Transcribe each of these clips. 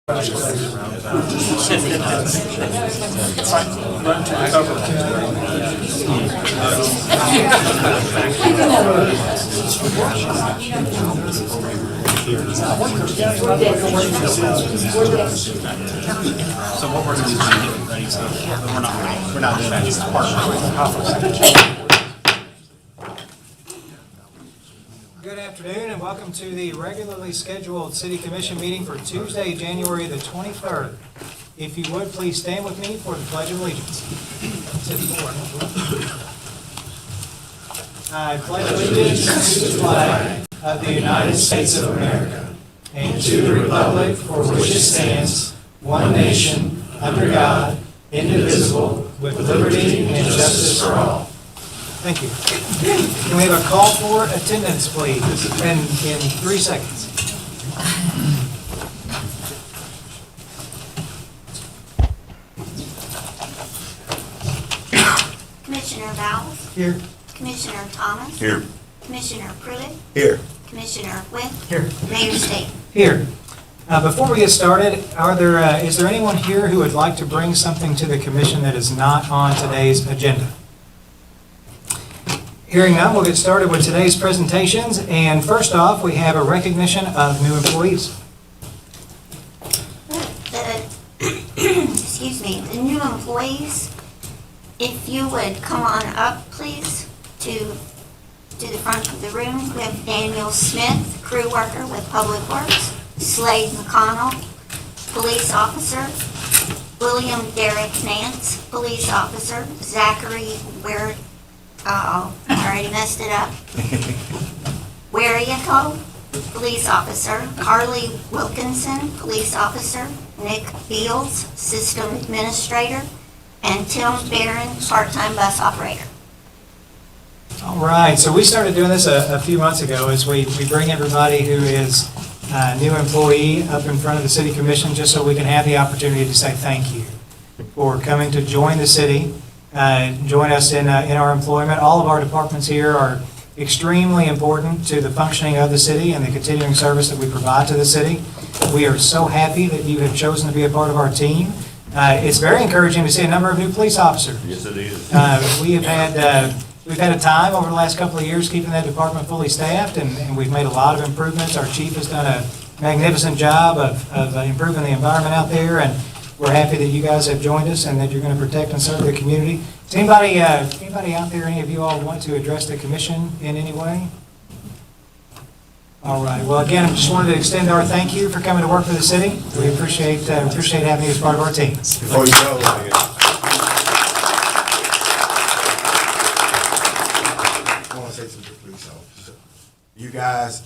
It's fine. Run to the cover. So what we're going to do is get ready. So we're not doing that. Just part. Good afternoon and welcome to the regularly scheduled City Commission meeting for Tuesday, January the 23rd. If you would, please stand with me for the Pledge of Allegiance. I pledge allegiance to the flag of the United States of America and to the republic for which it stands, one nation, under God, indivisible, with liberty and justice for all. Thank you. Can we have a call for attendance, please, in 3 seconds? Commissioner Bowles? Here. Commissioner Thomas? Here. Commissioner Pruitt? Here. Commissioner Witt? Here. Mayor State? Here. Before we get started, is there anyone here who would like to bring something to the commission that is not on today's agenda? Hearing none, we'll get started with today's presentations. And first off, we have a recognition of new employees. Excuse me, the new employees, if you would come on up, please, to the front of the room. We have Daniel Smith, crew worker with Public Works, Slade McConnell, police officer, William Derek Nance, police officer, Zachary Ware, I already messed it up. Wariaco, police officer, Carly Wilkinson, police officer, Nick Beals, system administrator, and Tim Barron, part-time bus operator. All right, so we started doing this a few months ago as we bring everybody who is a new employee up in front of the City Commission just so we can have the opportunity to say thank you for coming to join the city, join us in our employment. All of our departments here are extremely important to the functioning of the city and the continuing service that we provide to the city. We are so happy that you have chosen to be a part of our team. It's very encouraging to see a number of new police officers. Yes, it is. We've had a time over the last couple of years keeping that department fully staffed, and we've made a lot of improvements. Our chief has done a magnificent job of improving the environment out there, and we're happy that you guys have joined us and that you're going to protect and serve the community. Does anybody out there, any of you all want to address the commission in any way? All right. Well, again, I just wanted to extend our thank you for coming to work for the city. We appreciate having you as part of our team. Before you go, I want to say something to the police officer. You guys,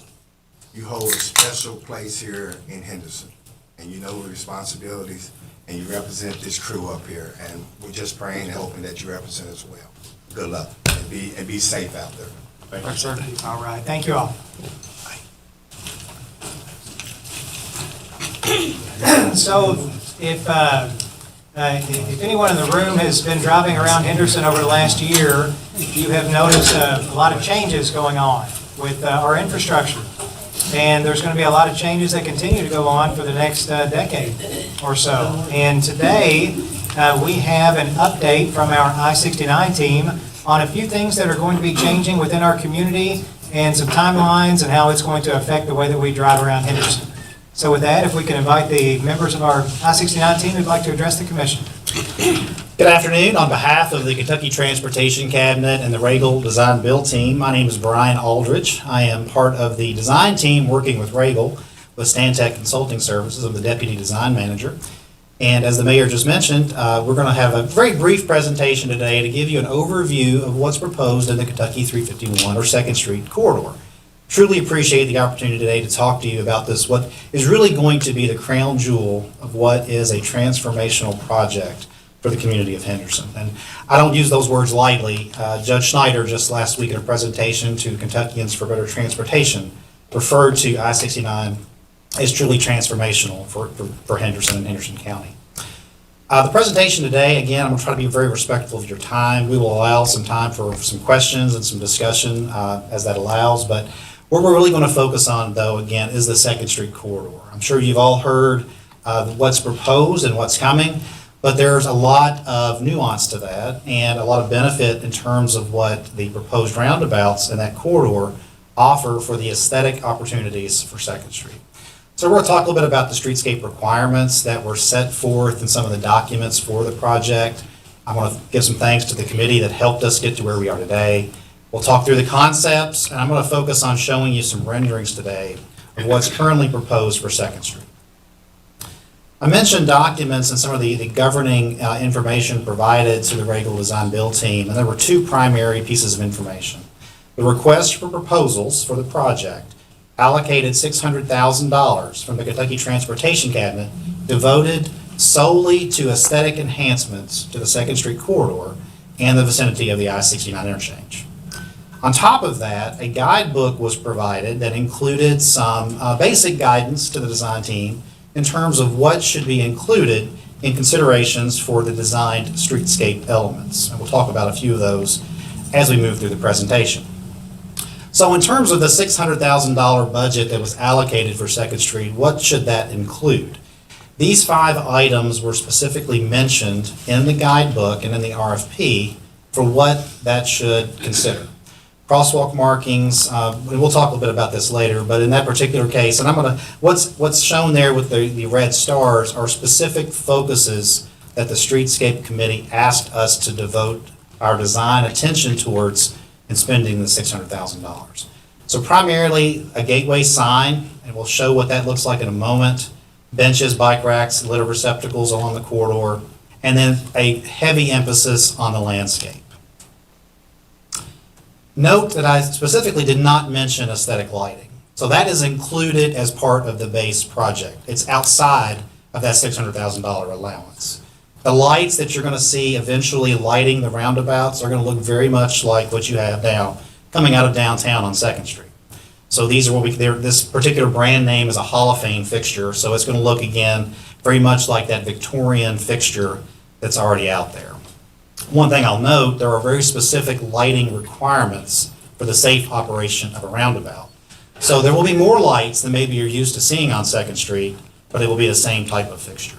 you hold a special place here in Henderson, and you know the responsibilities, and you represent this crew up here, and we're just praying and hoping that you represent us well. Good luck, and be safe out there. Thank you, sir. All right. Thank you all. So if anyone in the room has been driving around Henderson over the last year, you have noticed a lot of changes going on with our infrastructure. And there's going to be a lot of changes that continue to go on for the next decade or so. And today, we have an update from our I-69 team on a few things that are going to be changing within our community and some timelines and how it's going to affect the way that we drive around Henderson. So with that, if we can invite the members of our I-69 team who'd like to address the commission. Good afternoon. On behalf of the Kentucky Transportation Cabinet and the Regal Design Build team, my name is Brian Aldrich. I am part of the design team working with Regal with Stantec Consulting Services. I'm the Deputy Design Manager. And as the Mayor just mentioned, we're going to have a very brief presentation today to give you an overview of what's proposed in the Kentucky 351 or 2nd Street corridor. Truly appreciate the opportunity today to talk to you about this, what is really going to be the crown jewel of what is a transformational project for the community of Henderson. And I don't use those words lightly. Judge Schneider just last week in a presentation to Kentuckians for Better Transportation referred to I-69 as truly transformational for Henderson and Henderson County. The presentation today, again, I'm going to try to be very respectful of your time. We will allow some time for some questions and some discussion as that allows, but what we're really going to focus on, though, again, is the 2nd Street corridor. I'm sure you've all heard what's proposed and what's coming, but there's a lot of nuance to that and a lot of benefit in terms of what the proposed roundabouts in that corridor offer for the aesthetic opportunities for Second Street. So we're going to talk a little bit about the streetscape requirements that were set forth in some of the documents for the project. I want to give some thanks to the committee that helped us get to where we are today. We'll talk through the concepts, and I'm going to focus on showing you some renderings today of what's currently proposed for Second Street. I mentioned documents and some of the governing information provided to the Regal Design Build team, and there were two primary pieces of information. The request for proposals for the project allocated $600,000 from the Kentucky Transportation Cabinet devoted solely to aesthetic enhancements to the Second Street corridor and the vicinity of the I-69 interchange. On top of that, a guidebook was provided that included some basic guidance to the design team in terms of what should be included in considerations for the designed streetscape elements. And we'll talk about a few of those as we move through the presentation. So in terms of the $600,000 budget that was allocated for Second Street, what should that include? These 5 items were specifically mentioned in the guidebook and in the RFP for what that should consider. Crosswalk markings, and we'll talk a little bit about this later, but in that particular case, and what's shown there with the red stars are specific focuses that the Streetscape Committee asked us to devote our design attention towards in spending the $600,000. So primarily a gateway sign, and we'll show what that looks like in a moment, benches, bike racks, litter receptacles along the corridor, and then a heavy emphasis on the landscape. Note that I specifically did not mention aesthetic lighting. So that is included as part of the base project. It's outside of that $600,000 allowance. The lights that you're going to see eventually lighting the roundabouts are going to look very much like what you have now coming out of downtown on 2nd Street. So these are this particular brand name is a Hall of Fame fixture, so it's going to look again very much like that Victorian fixture that's already out there. One thing I'll note, there are very specific lighting requirements for the safe operation of a roundabout. So there will be more lights than maybe you're used to seeing on 2nd Street, but it will be the same type of fixture.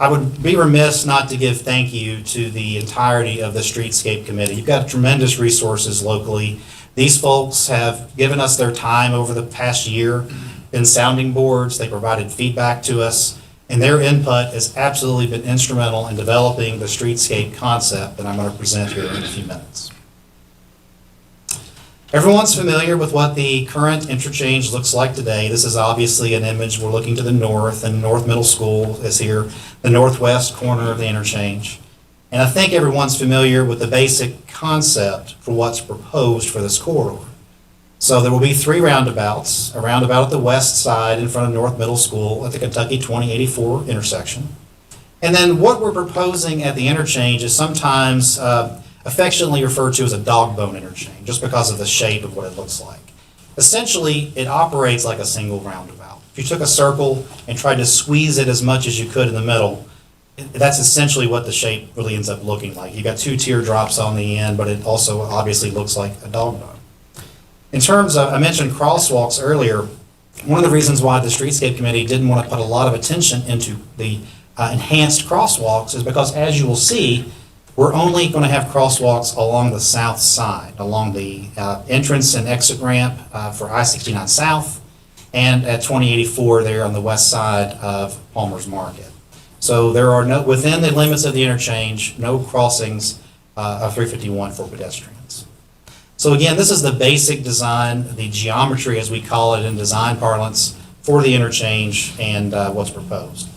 I would be remiss not to give thank you to the entirety of the Streetscape Committee. You've got tremendous resources locally. These folks have given us their time over the past year in sounding boards. They provided feedback to us, and their input has absolutely been instrumental in developing the streetscape concept that I'm going to present here in a few minutes. Everyone's familiar with what the current interchange looks like today. This is obviously an image. We're looking to the north, and North Middle School is here, the northwest corner of the interchange. And I think everyone's familiar with the basic concept for what's proposed for this corridor. So there will be 3 roundabouts, a roundabout at the west side in front of North Middle School at the Kentucky 2084 intersection. And then what we're proposing at the interchange is sometimes affectionately referred to as a dog bone interchange, just because of the shape of what it looks like. Essentially, it operates like a single roundabout. If you took a circle and tried to squeeze it as much as you could in the middle, that's essentially what the shape really ends up looking like. You've got 2 teardrops on the end, but it also obviously looks like a dog bone. In terms of, I mentioned crosswalks earlier. One of the reasons why the Streetscape Committee didn't want to put a lot of attention into the enhanced crosswalks is because, as you will see, we're only going to have crosswalks along the south side, along the entrance and exit ramp for I-69 South, and at 2084 there on the west side of Palmer's Market. So there are no, within the limits of the interchange, no crossings of 351 for pedestrians. So again, this is the basic design, the geometry as we call it in design parlance for the interchange and what's proposed.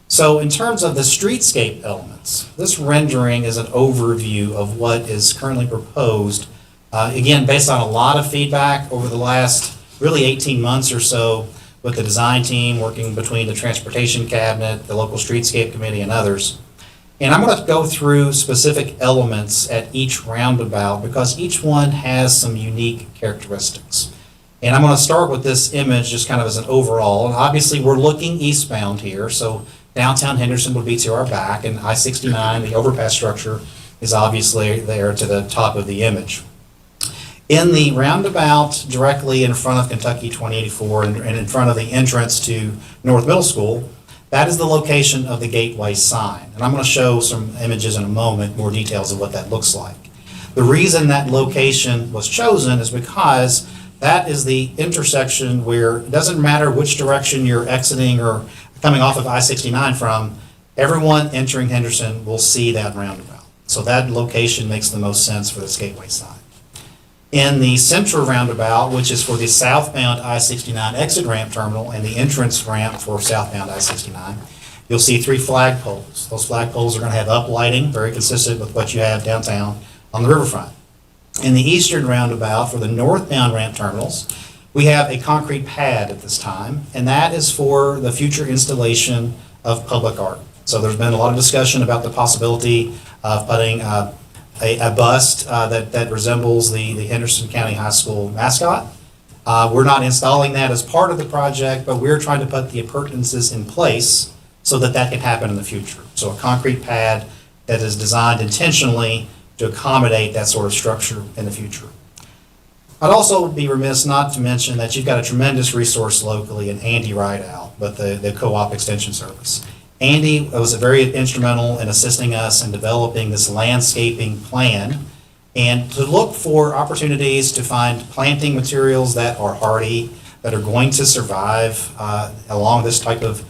So in terms of the streetscape elements, this rendering is an overview of what is currently proposed. Again, based on a lot of feedback over the last really 18 months or so with the design team working between the Transportation Cabinet, the local Streetscape Committee, and others. And I'm going to go through specific elements at each roundabout because each one has some unique characteristics. And I'm going to start with this image just kind of as an overall. And obviously we're looking eastbound here, so downtown Henderson would be to our back, and I-69, the overpass structure, is obviously there to the top of the image. In the roundabout directly in front of Kentucky 2084 and in front of the entrance to North Middle School, That is the location of the gateway sign. And I'm going to show some images in a moment, more details of what that looks like. The reason that location was chosen is because that is the intersection where it doesn't matter which direction you're exiting or coming off of I-69 from, everyone entering Henderson will see that roundabout. So that location makes the most sense for this gateway sign. In the central roundabout, which is for the southbound I-69 exit ramp terminal and the entrance ramp for southbound I-69, you'll see 3 flagpoles. Those flagpoles are going to have uplighting, very consistent with what you have downtown on the riverfront. In the eastern roundabout for the northbound ramp terminals, we have a concrete pad at this time, and that is for the future installation of public art. So there's been a lot of discussion about the possibility of putting a bust that resembles the Henderson County High School mascot. We're not installing that as part of the project, but we're trying to put the appurtenances in place so that that can happen in the future. So a concrete pad that is designed intentionally to accommodate that sort of structure in the future. I'd also be remiss not to mention that you've got a tremendous resource locally in Andy Rideout, but the co-op extension service. Andy was very instrumental in assisting us in developing this landscaping plan and to look for opportunities to find planting materials that are hardy, that are going to survive along this type of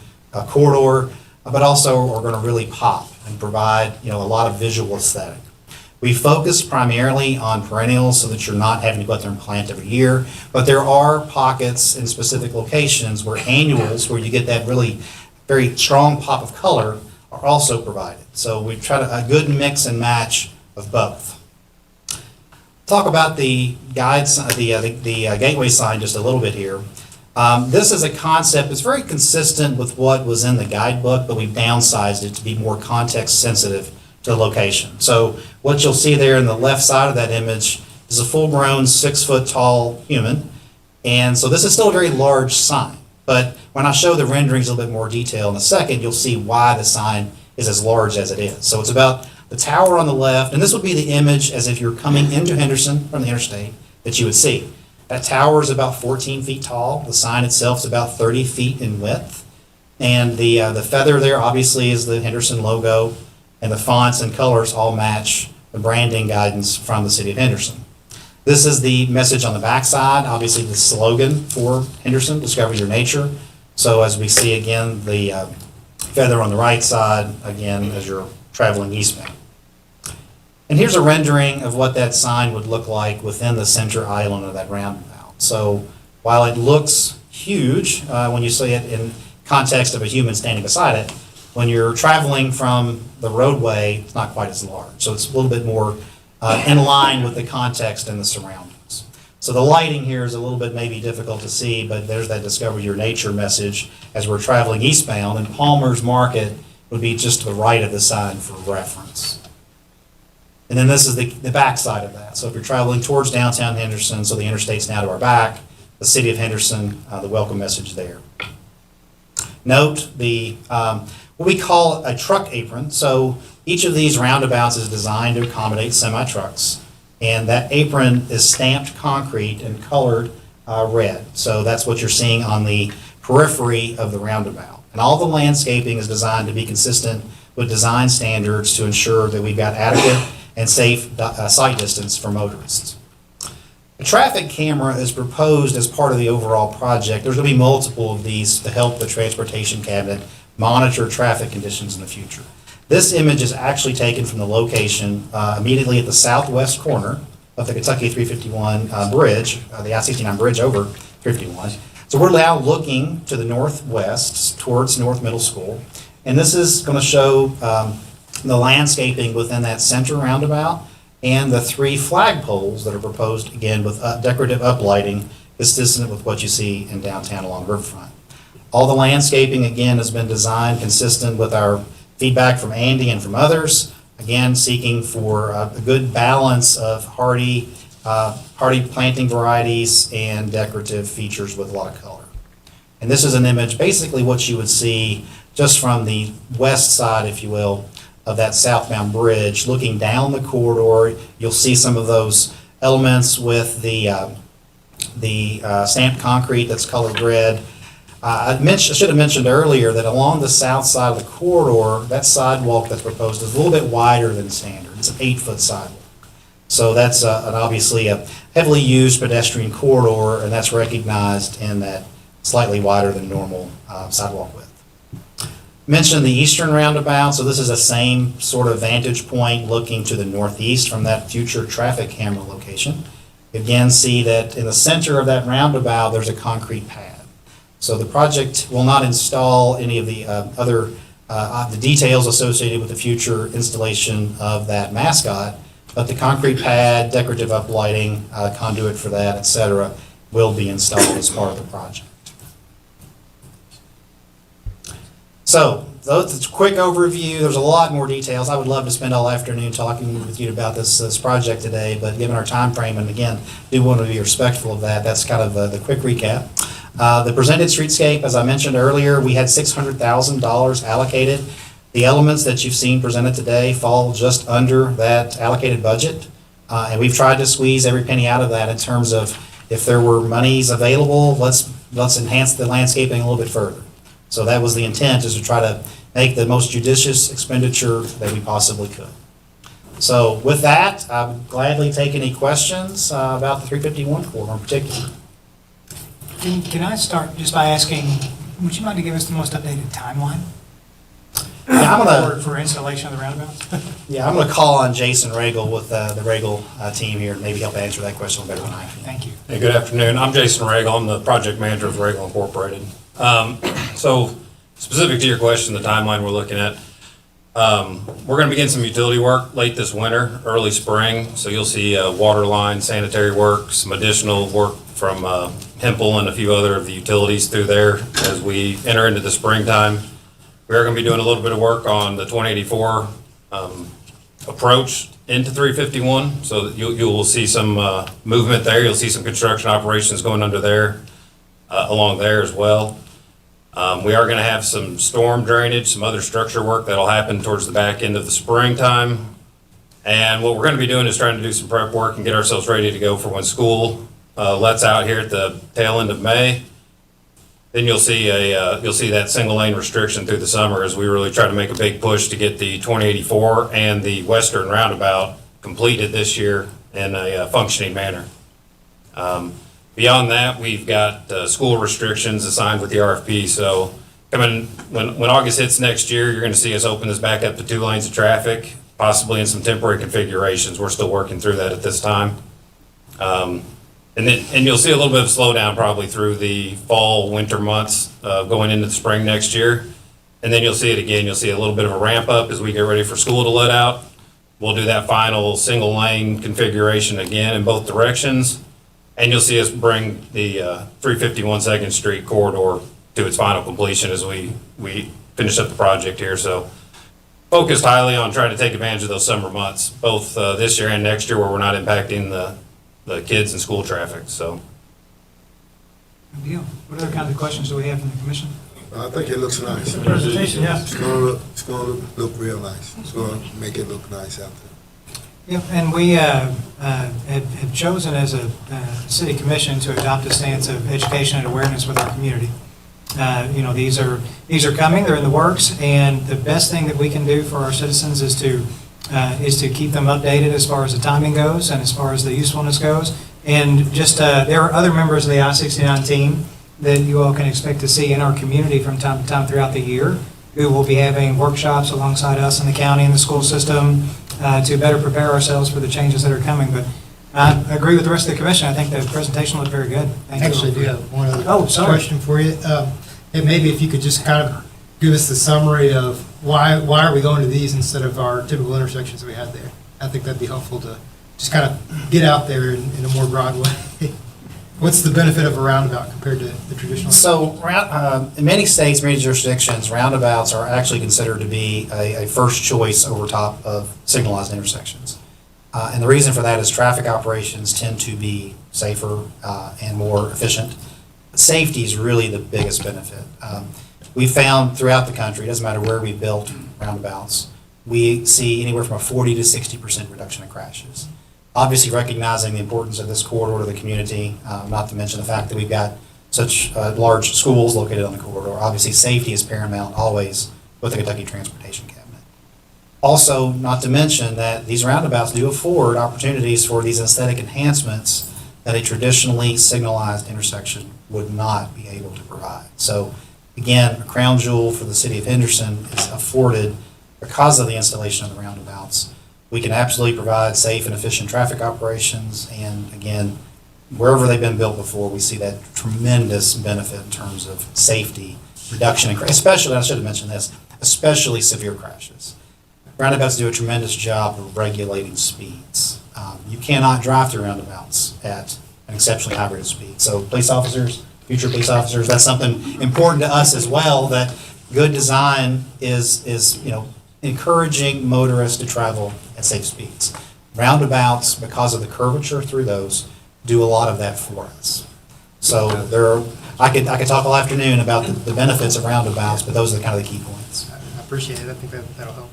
corridor, but also are going to really pop and provide a lot of visual aesthetic. We focus primarily on perennials so that you're not having to go out there and plant every year, but there are pockets in specific locations where annuals, where you get that really very strong pop of color, are also provided. So we try a good mix and match of both. Talk about the guides, the gateway sign just a little bit here. This is a concept that's very consistent with what was in the guidebook, but we've downsized it to be more context sensitive to the location. So what you'll see there in the left side of that image is a full-grown 6-foot-tall human. And so this is still a very large sign. But when I show the renderings a little bit more detail in a second, you'll see why the sign is as large as it is. So it's about the tower on the left, and this would be the image as if you're coming into Henderson from the interstate that you would see. That tower is about 14 feet tall. The sign itself is about 30 feet in width. And the feather there obviously is the Henderson logo, and the fonts and colors all match the branding guidance from the city of Henderson. This is the message on the backside, obviously the slogan for Henderson, Discover Your Nature. So as we see again, the feather on the right side, again, as you're traveling eastbound. And here's a rendering of what that sign would look like within the center island of that roundabout. So while it looks huge when you see it in context of a human standing beside it, when you're traveling from the roadway, it's not quite as large. So it's a little bit more in line with the context and the surroundings. So the lighting here is a little bit maybe difficult to see, but there's that Discover Your Nature message as we're traveling eastbound, and Palmer's Market would be just to the right of the sign for reference. And then this is the back side of that. So if you're traveling towards downtown Henderson, so the interstate's now to our back, the city of Henderson, the welcome message there. Note the what we call a truck apron. So each of these roundabouts is designed to accommodate semi-trucks, and that apron is stamped concrete and colored red. So that's what you're seeing on the periphery of the roundabout. And all the landscaping is designed to be consistent with design standards to ensure that we've got adequate and safe sight distance for motorists. A traffic camera is proposed as part of the overall project. There's going to be multiple of these to help the transportation cabinet monitor traffic conditions in the future. This image is actually taken from the location immediately at the southwest corner of the Kentucky 351 bridge, the I-69 bridge over 351. So we're now looking to the northwest towards North Middle School, and this is going to show the landscaping within that center roundabout and the 3 flagpoles that are proposed, again, with decorative uplighting consistent with what you see in downtown along Riverfront. All the landscaping, again, has been designed consistent with our feedback from Andy and from others, again, seeking for a good balance of hardy planting varieties and decorative features with a lot of color. And this is an image, basically what you would see just from the west side, if you will, of that southbound bridge. Looking down the corridor, you'll see some of those elements with the stamped concrete that's colored red. I should have mentioned earlier that along the south side of the corridor, that sidewalk that's proposed is a little bit wider than standard. It's an 8-foot sidewalk. So that's obviously a heavily used pedestrian corridor, and that's recognized in that slightly wider than normal sidewalk width. Mentioned the eastern roundabout, so this is the same sort of vantage point looking to the northeast from that future traffic camera location. Again, see that in the center of that roundabout, there's a concrete pad. So the project will not install any of the other the details associated with the future installation of that mascot, but the concrete pad, decorative uplighting, conduit for that, et cetera, will be installed as part of the project. So, that's a quick overview. There's a lot more details. I would love to spend all afternoon talking with you about this project today, but given our time frame, and again, do want to be respectful of that, that's kind of the quick recap. The presented streetscape, as I mentioned earlier, we had $600,000 allocated. The elements that you've seen presented today fall just under that allocated budget, and we've tried to squeeze every penny out of that in terms of if there were monies available, let's enhance the landscaping a little bit further. So that was the intent, is to try to make the most judicious expenditure that we possibly could. So with that, I would gladly take any questions about the 351 corridor in particular. Can I start just by asking, would you mind to give us the most updated timeline? Yeah, I'm gonna, For installation of the roundabout? yeah, I'm gonna call on Jason Regal with the Regal team here, and maybe help answer that question better than I can. Thank you. Hey, good afternoon. I'm Jason Regal. I'm the project manager of Regal Incorporated. So specific to your question, the timeline we're looking at, we're going to begin some utility work late this winter, early spring. So you'll see water line, sanitary work, some additional work from Hempel and a few other of the utilities through there as we enter into the springtime. We are going to be doing a little bit of work on the 2084 approach into 351. So that you will see some movement there. You'll see some construction operations going under there, along there as well. We are going to have some storm drainage, some other structure work that'll happen towards the back end of the springtime. And what we're going to be doing is trying to do some prep work and get ourselves ready to go for when school lets out here at the tail end of May. Then you'll see that single lane restriction through the summer as we really try to make a big push to get the 2084 and the western roundabout completed this year in a functioning manner. Beyond that, we've got school restrictions assigned with the RFP. So coming when August hits next year, you're going to see us open this back up to 2 lanes of traffic, possibly in some temporary configurations. We're still working through that at this time. And you'll see a little bit of slowdown probably through the fall, winter months, going into the spring next year. And then you'll see it again. You'll see a little bit of a ramp up as we get ready for school to let out. We'll do that final single lane configuration again in both directions. And you'll see us bring the 351 2nd Street corridor to its final completion as we finish up the project here. So focused highly on trying to take advantage of those summer months, both this year and next year, where we're not impacting the kids and school traffic. So. Good deal. What other kinds of questions do we have from the commission? I think it looks nice. Presentation, yeah. It's gonna look real nice. It's gonna make it look nice out there. Yeah, and we had chosen as a city commission to adopt a stance of education and awareness with our community. These are coming, they're in the works, and the best thing that we can do for our citizens is to keep them updated as far as the timing goes and as far as the usefulness goes. And just, there are other members of the I-69 team that you all can expect to see in our community from time to time throughout the year, who will be having workshops alongside us in the county and the school system to better prepare ourselves for the changes that are coming. But I agree with the rest of the commission. I think the presentation looked very good. Thank you. Actually, I do have one other question for you. And maybe if you could just kind of give us the summary of why are we going to these instead of our typical intersections that we had there? I think that'd be helpful to just kind of get out there in a more broad way. What's the benefit of a roundabout compared to the traditional? So in many states, many jurisdictions, roundabouts are actually considered to be a first choice over top of signalized intersections. And the reason for that is traffic operations tend to be safer and more efficient. Safety is really the biggest benefit. We found throughout the country, it doesn't matter where we built roundabouts, we see anywhere from a 40 to 60% reduction in crashes. Obviously recognizing the importance of this corridor to the community, not to mention the fact that we've got such large schools located on the corridor. Obviously, safety is paramount always with the Kentucky Transportation Cabinet. Also, not to mention that these roundabouts do afford opportunities for these aesthetic enhancements that a traditionally signalized intersection would not be able to provide. So again, a crown jewel for the city of Henderson is afforded because of the installation of the roundabouts. We can absolutely provide safe and efficient traffic operations, and again, wherever they've been built before, we see that tremendous benefit in terms of safety, reduction in, especially, I should have mentioned this, especially severe crashes. Roundabouts do a tremendous job of regulating speeds. You cannot drive through roundabouts at an exceptionally high rate of speed. So police officers, future police officers, that's something important to us as well, that good design is encouraging motorists to travel at safe speeds. Roundabouts, because of the curvature through those, do a lot of that for us. So I could talk all afternoon about the benefits of roundabouts, but those are kind of the key points. I appreciate it. I think that'll help.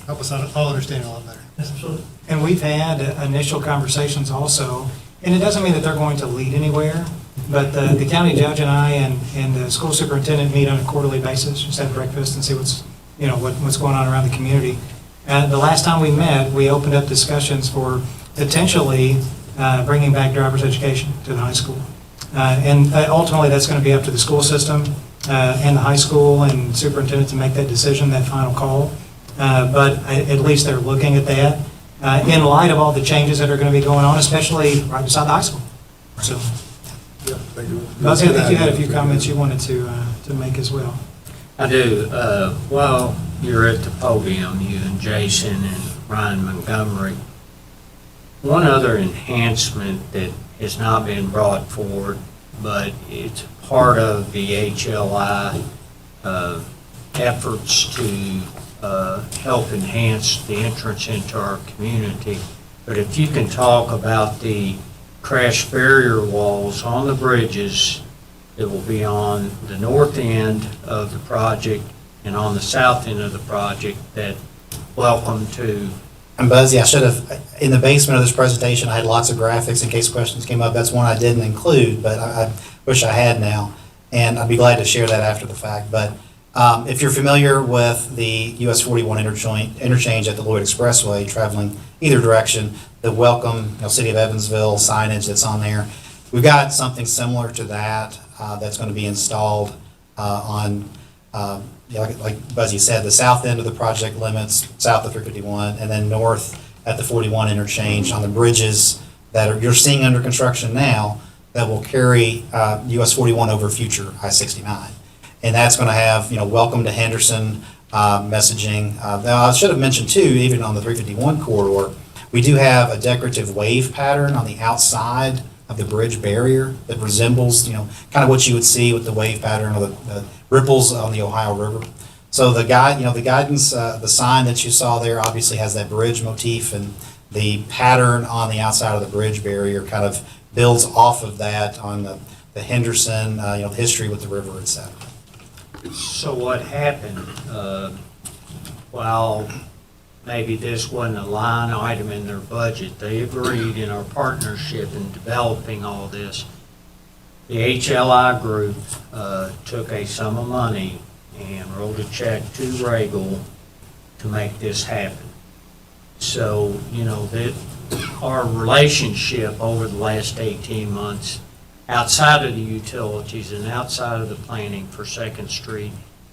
Help us all understand a lot better. And we've had initial conversations also, and it doesn't mean that they're going to lead anywhere, but the county judge and I and the school superintendent meet on a quarterly basis, just have breakfast and see what's going on around the community. The last time we met, we opened up discussions for potentially bringing back driver's education to the high school. And ultimately, that's going to be up to the school system and the high school and superintendent to make that decision, that final call. But at least they're looking at that in light of all the changes that are going to be going on, especially right beside the high school. So, Yeah, thank you. Buzzy, I think you had a few comments you wanted to make as well. I do. While you're at the podium, you and Jason and Ryan Montgomery, one other enhancement that has not been brought forward, but it's part of the HLI efforts to help enhance the entrance into our community. But if you can talk about the crash barrier walls on the bridges that will be on the north end of the project and on the south end of the project, that welcome to. I'm Buzzy. I should have, in the basement of this presentation, I had lots of graphics in case questions came up. That's one I didn't include, but I wish I had now. And I'd be glad to share that after the fact. But if you're familiar with the US 41 interchange at the Lloyd Expressway, traveling either direction, the welcome, City of Evansville signage that's on there, we've got something similar to that that's going to be installed on, like Buzzy said, the south end of the project limits, south of 351, and then north at the 41 interchange on the bridges that you're seeing under construction now that will carry US 41 over future I-69. And that's going to have, welcome to Henderson messaging. Now, I should have mentioned too, even on the 351 corridor, we do have a decorative wave pattern on the outside of the bridge barrier that resembles, kind of what you would see with the wave pattern or the ripples on the Ohio River. So the guidance, the sign that you saw there obviously has that bridge motif, and the pattern on the outside of the bridge barrier kind of builds off of that on the Henderson, the history with the river, et cetera. So what happened, while maybe this wasn't a line item in their budget, they agreed in our partnership in developing all this. The HLI group took a sum of money and wrote a check to Regal to make this happen. So, that our relationship over the last 18 months, outside of the utilities and outside of the planning for Second Street,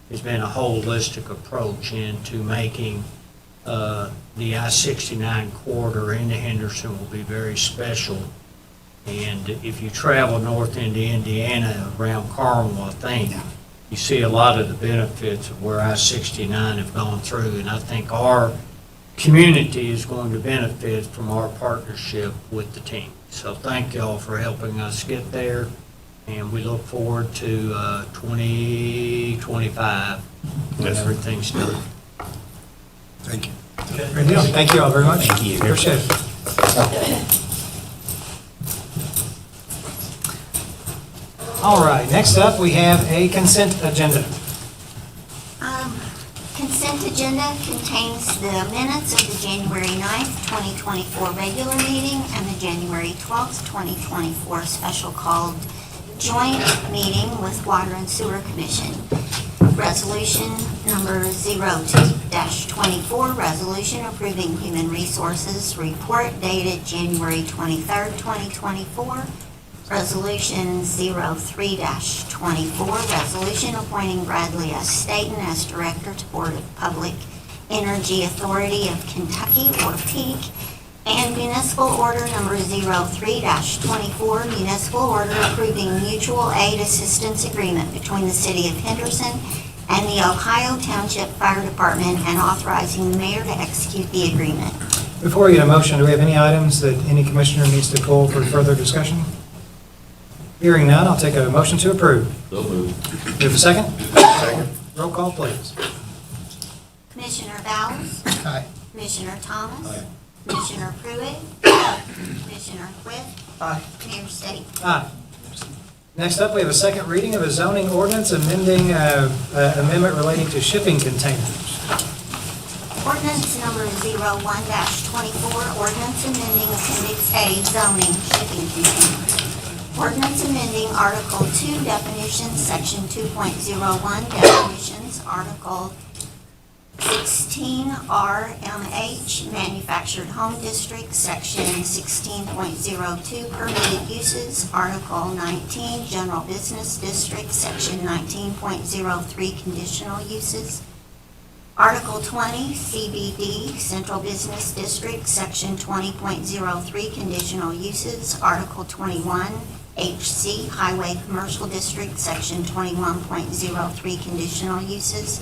has been a holistic approach into making the I-69 corridor into Henderson will be very special. And if you travel north into Indiana around Carmel, I think, you see a lot of the benefits of where I-69 have gone through. And I think our community is going to benefit from our partnership with the team. So thank y'all for helping us get there. And we look forward to 2025 when everything's done. Thank you. Great deal. Thank you all very much. Thank you. Appreciate it. All right, next up, we have a consent agenda. Consent agenda contains the minutes of the January 9th, 2024 regular meeting and the January 12th, 2024 special called joint meeting with Water and Sewer Commission. Resolution number 02-24, resolution approving human resources report dated January 23rd, 2024. Resolution 03-24, resolution appointing Bradley S. Staton as Director to Board of Public Energy Authority of Kentucky, or PEAK. And municipal order number 03-24, municipal order approving mutual aid assistance agreement between the City of Henderson and the Ohio Township Fire Department, and authorizing the mayor to execute the agreement. Before we get a motion, do we have any items that any commissioner needs to pull for further discussion? Hearing none, I'll take a motion to approve. So moved. Do we have a second? Second. Roll call, please. Commissioner Bowles? Aye. Commissioner Thomas? Aye. Commissioner Pruitt? Commissioner Whitt? Aye. Mayor State? Aye. Next up, we have a second reading of a zoning ordinance amending amendment relating to shipping containers. Ordinance number 01-24, ordinance amending Appendix A zoning shipping containers. Ordinance amending Article 2 definitions, Section 2.01 definitions, Article 16 RMH manufactured home district, Section 16.02 permitted uses, Article 19 general business district, Section 19.03 conditional uses, Article 20 CBD central business district, Section 20.03 conditional uses, Article 21 HC highway commercial district, Section 21.03 conditional uses,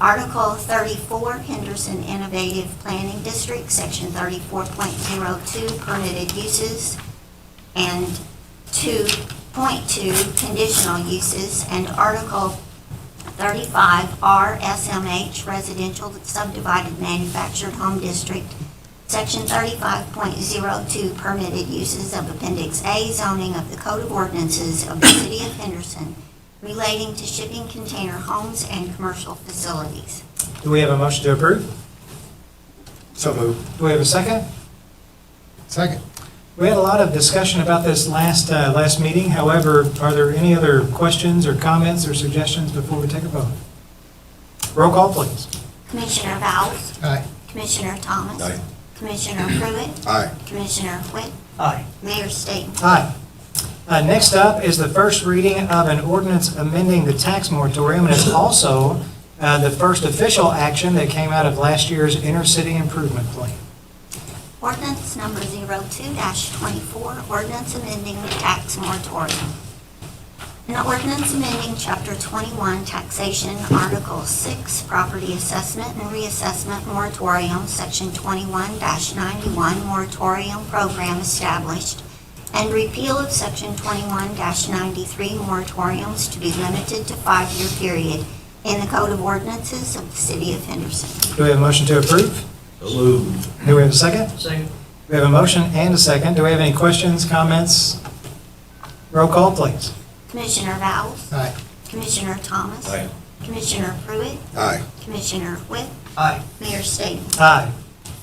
Article 34, Henderson Innovative Planning District, Section 34.02, permitted uses, and 2.2, conditional uses, and Article 35, RSMH, Residential Subdivided Manufactured Home District, Section 35.02, permitted uses of Appendix A zoning of the Code of Ordinances of the City of Henderson, relating to shipping container homes and commercial facilities. Do we have a motion to approve? So moved. Do we have a second? Second. We had a lot of discussion about this last meeting. However, are there any other questions or comments or suggestions before we take a vote? Roll call, please. Commissioner Bowles? Aye. Commissioner Thomas? Aye. Commissioner Pruitt? Aye. Commissioner Whitt? Aye. Mayor Staten? Aye. Next up is the first reading of an ordinance amending the tax moratorium, and it's also the first official action that came out of last year's intercity improvement plan. Ordinance number 02-24, ordinance amending the tax moratorium. An ordinance amending Chapter 21 taxation, Article 6, property assessment and reassessment moratorium, Section 21-91 moratorium program established, and repeal of Section 21-93 moratoriums to be limited to 5-year period in the Code of Ordinances of the City of Henderson. Do we have a motion to approve? So moved. Do we have a second? Second. We have a motion and a second. Do we have any questions, comments? Roll call, please. Commissioner Bowles? Aye. Commissioner Thomas? Aye. Commissioner Pruitt? Aye. Commissioner Whitt? Aye. Mayor Staten? Aye.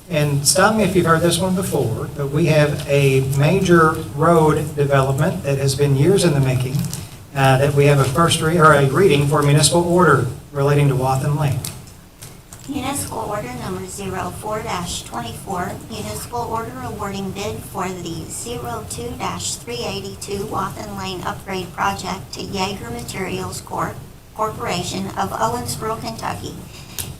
And stop me if you've heard this one before, but we have a major road development that has been years in the making, that we have a reading for municipal order relating to Wathen Lane. Municipal order number 04-24, municipal order awarding bid for the 02-382 Wathen Lane upgrade project to Yeager Materials Corporation of Owensboro, Kentucky,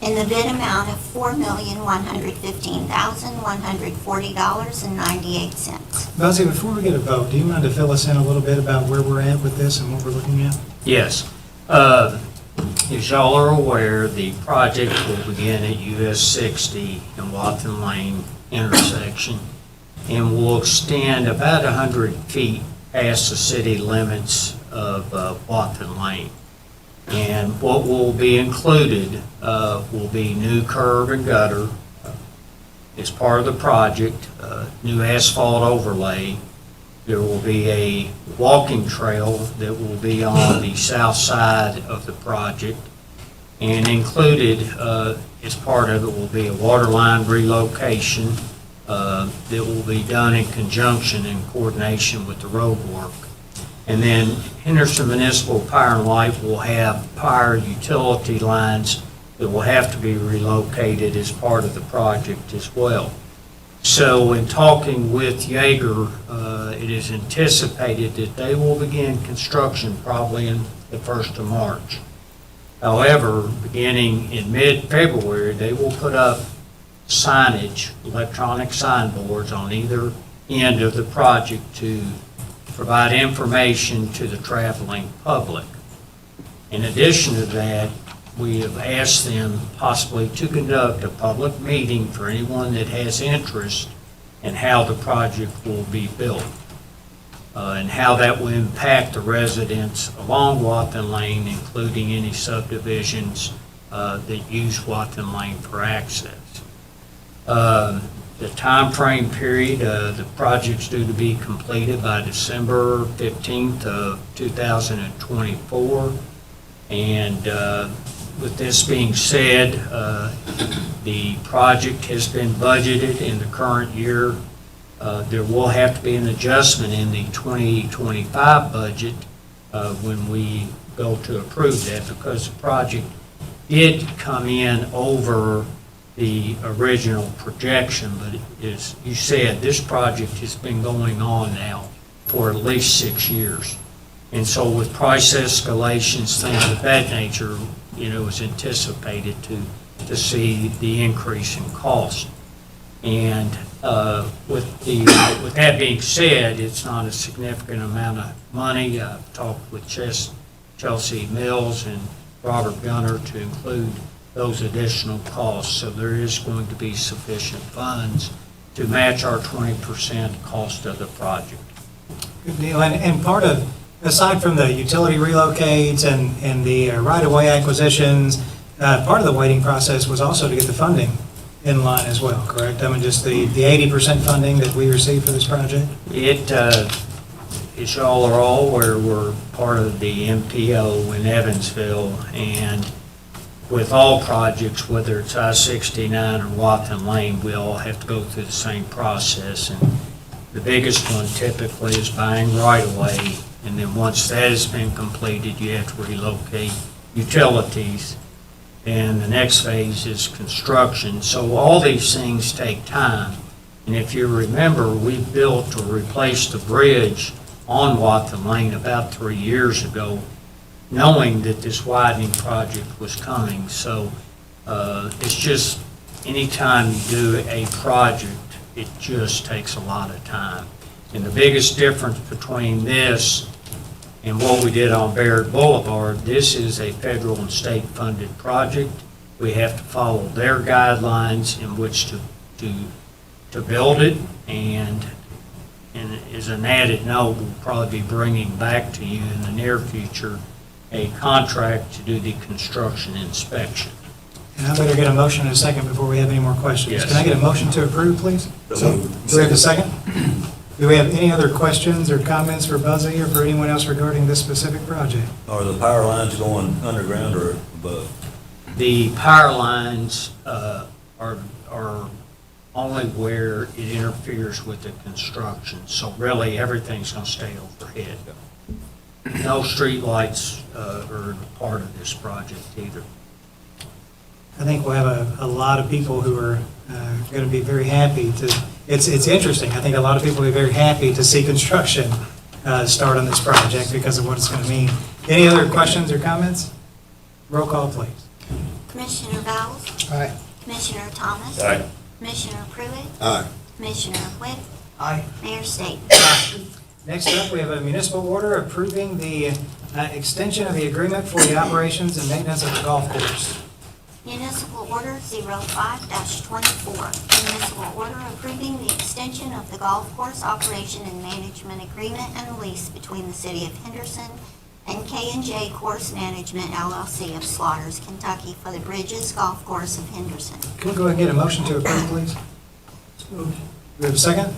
in the bid amount of $4,115,140.98. Buzzy, before we get a vote, do you mind to fill us in a little bit about where we're at with this and what we're looking at? Yes. As y'all are aware, the project will begin at US 60 and Wathen Lane intersection and will extend about 100 feet past the city limits of Wathen Lane. And what will be included will be new curb and gutter as part of the project, new asphalt overlay. There will be a walking trail that will be on the south side of the project. And included as part of it will be a water line relocation that will be done in conjunction in coordination with the road work. And then Henderson Municipal Power and Light will have power utility lines that will have to be relocated as part of the project as well. So in talking with Jaeger, it is anticipated that they will begin construction probably in the 1st of March. However, beginning in mid-February, they will put up signage, electronic signboards on either end of the project to provide information to the traveling public. In addition to that, we have asked them possibly to conduct a public meeting for anyone that has interest in how the project will be built, and how that will impact the residents along Watson Lane, including any subdivisions that use Watson Lane for access. The timeframe period, the project's due to be completed by December 15th of 2024. And with this being said, the project has been budgeted in the current year. There will have to be an adjustment in the 2025 budget when we go to approve that, because the project did come in over the original projection. But as you said, this project has been going on now for at least 6 years. And so with price escalations, things of that nature, is anticipated to see the increase in cost. And with that being said, it's not a significant amount of money. I've talked with Chelsea Mills and Robert Gunner to include those additional costs. So there is going to be sufficient funds to match our 20% cost of the project. Good deal. And part of, aside from the utility relocates and the right-of-way acquisitions, part of the waiting process was also to get the funding in line as well, correct? I mean, just the 80% funding that we received for this project? As y'all are all aware, we're part of the MPO in Evansville, and with all projects, whether it's I-69 or Watson Lane, we all have to go through the same process. And the biggest one typically is buying right-of-way, and then once that has been completed, you have to relocate utilities. And the next phase is construction. So all these things take time. And if you remember, we built or replaced the bridge on Watson Lane about 3 years ago, knowing that this widening project was coming. So it's just, anytime you do a project, it just takes a lot of time. And the biggest difference between this and what we did on Barrett Boulevard, this is a federal and state funded project. We have to follow their guidelines in which to build it, and as an added note, we'll probably be bringing back to you in the near future a contract to do the construction inspection. And I better get a motion in a second before we have any more questions. Yes. Can I get a motion to approve, please? Do we have a second? Do we have any other questions or comments for Buzzy or for anyone else regarding this specific project? Are the power lines going underground or above? The power lines are only where it interferes with the construction. So really, everything's going to stay overhead. No street lights are part of this project either. I think we'll have a lot of people who are going to be very happy to, it's interesting. I think a lot of people will be very happy to see construction start on this project because of what it's going to mean. Any other questions or comments? Roll call, please. Commissioner Bowles? Aye. Commissioner Thomas? Aye. Commissioner Pruitt? Aye. Commissioner Whitt? Aye. Mayor State? Next up, we have a municipal order approving the extension of the agreement for the operations and maintenance of the golf course. Municipal Order 05-24. Municipal order approving the extension of the golf course operation and management agreement and lease between the City of Henderson and K&J Course Management LLC of Slaughters, Kentucky for the Bridges Golf Course of Henderson. Can we go ahead and get a motion to approve, please? Do we have a second?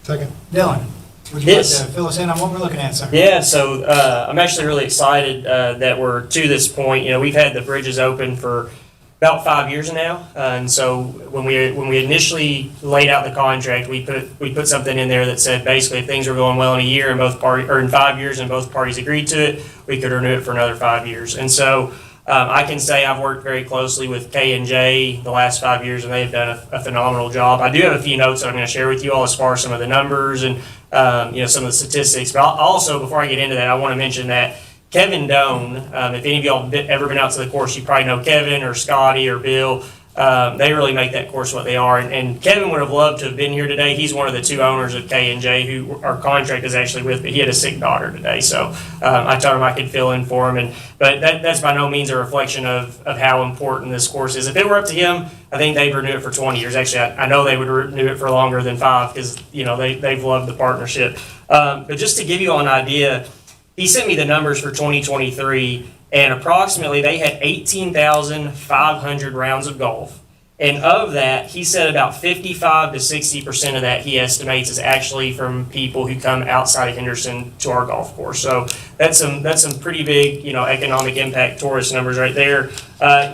Second. Dylan, would you like Yes. to fill us in on what we're looking at, sir? Yeah, so I'm actually really excited that we're to this point. You know, we've had the bridges open for about 5 years now. And so when we initially laid out the contract, we put something in there that said basically if things were going well in a year and both parties, or in 5 years and both parties agreed to it, we could renew it for another 5 years. And so I can say I've worked very closely with K&J the last 5 years, and they've done a phenomenal job. I do have a few notes that I'm going to share with you all as far as some of the numbers and some of the statistics. But also, before I get into that, I want to mention that Kevin Doan, if any of y'all ever been out to the course, you probably know Kevin or Scotty or Bill. They really make that course what they are. And Kevin would have loved to have been here today. He's one of the two owners of K&J who our contract is actually with, but he had a sick daughter today. So I told him I could fill in for him. But that's by no means a reflection of how important this course is. If it were up to him, I think they'd renew it for 20 years. Actually, I know they would renew it for longer than 5 because, they've loved the partnership. But just to give you all an idea, he sent me the numbers for 2023, and approximately they had 18,500 rounds of golf. And of that, he said about 55 to 60% of that he estimates is actually from people who come outside of Henderson to our golf course. So that's some pretty big, economic impact tourist numbers right there.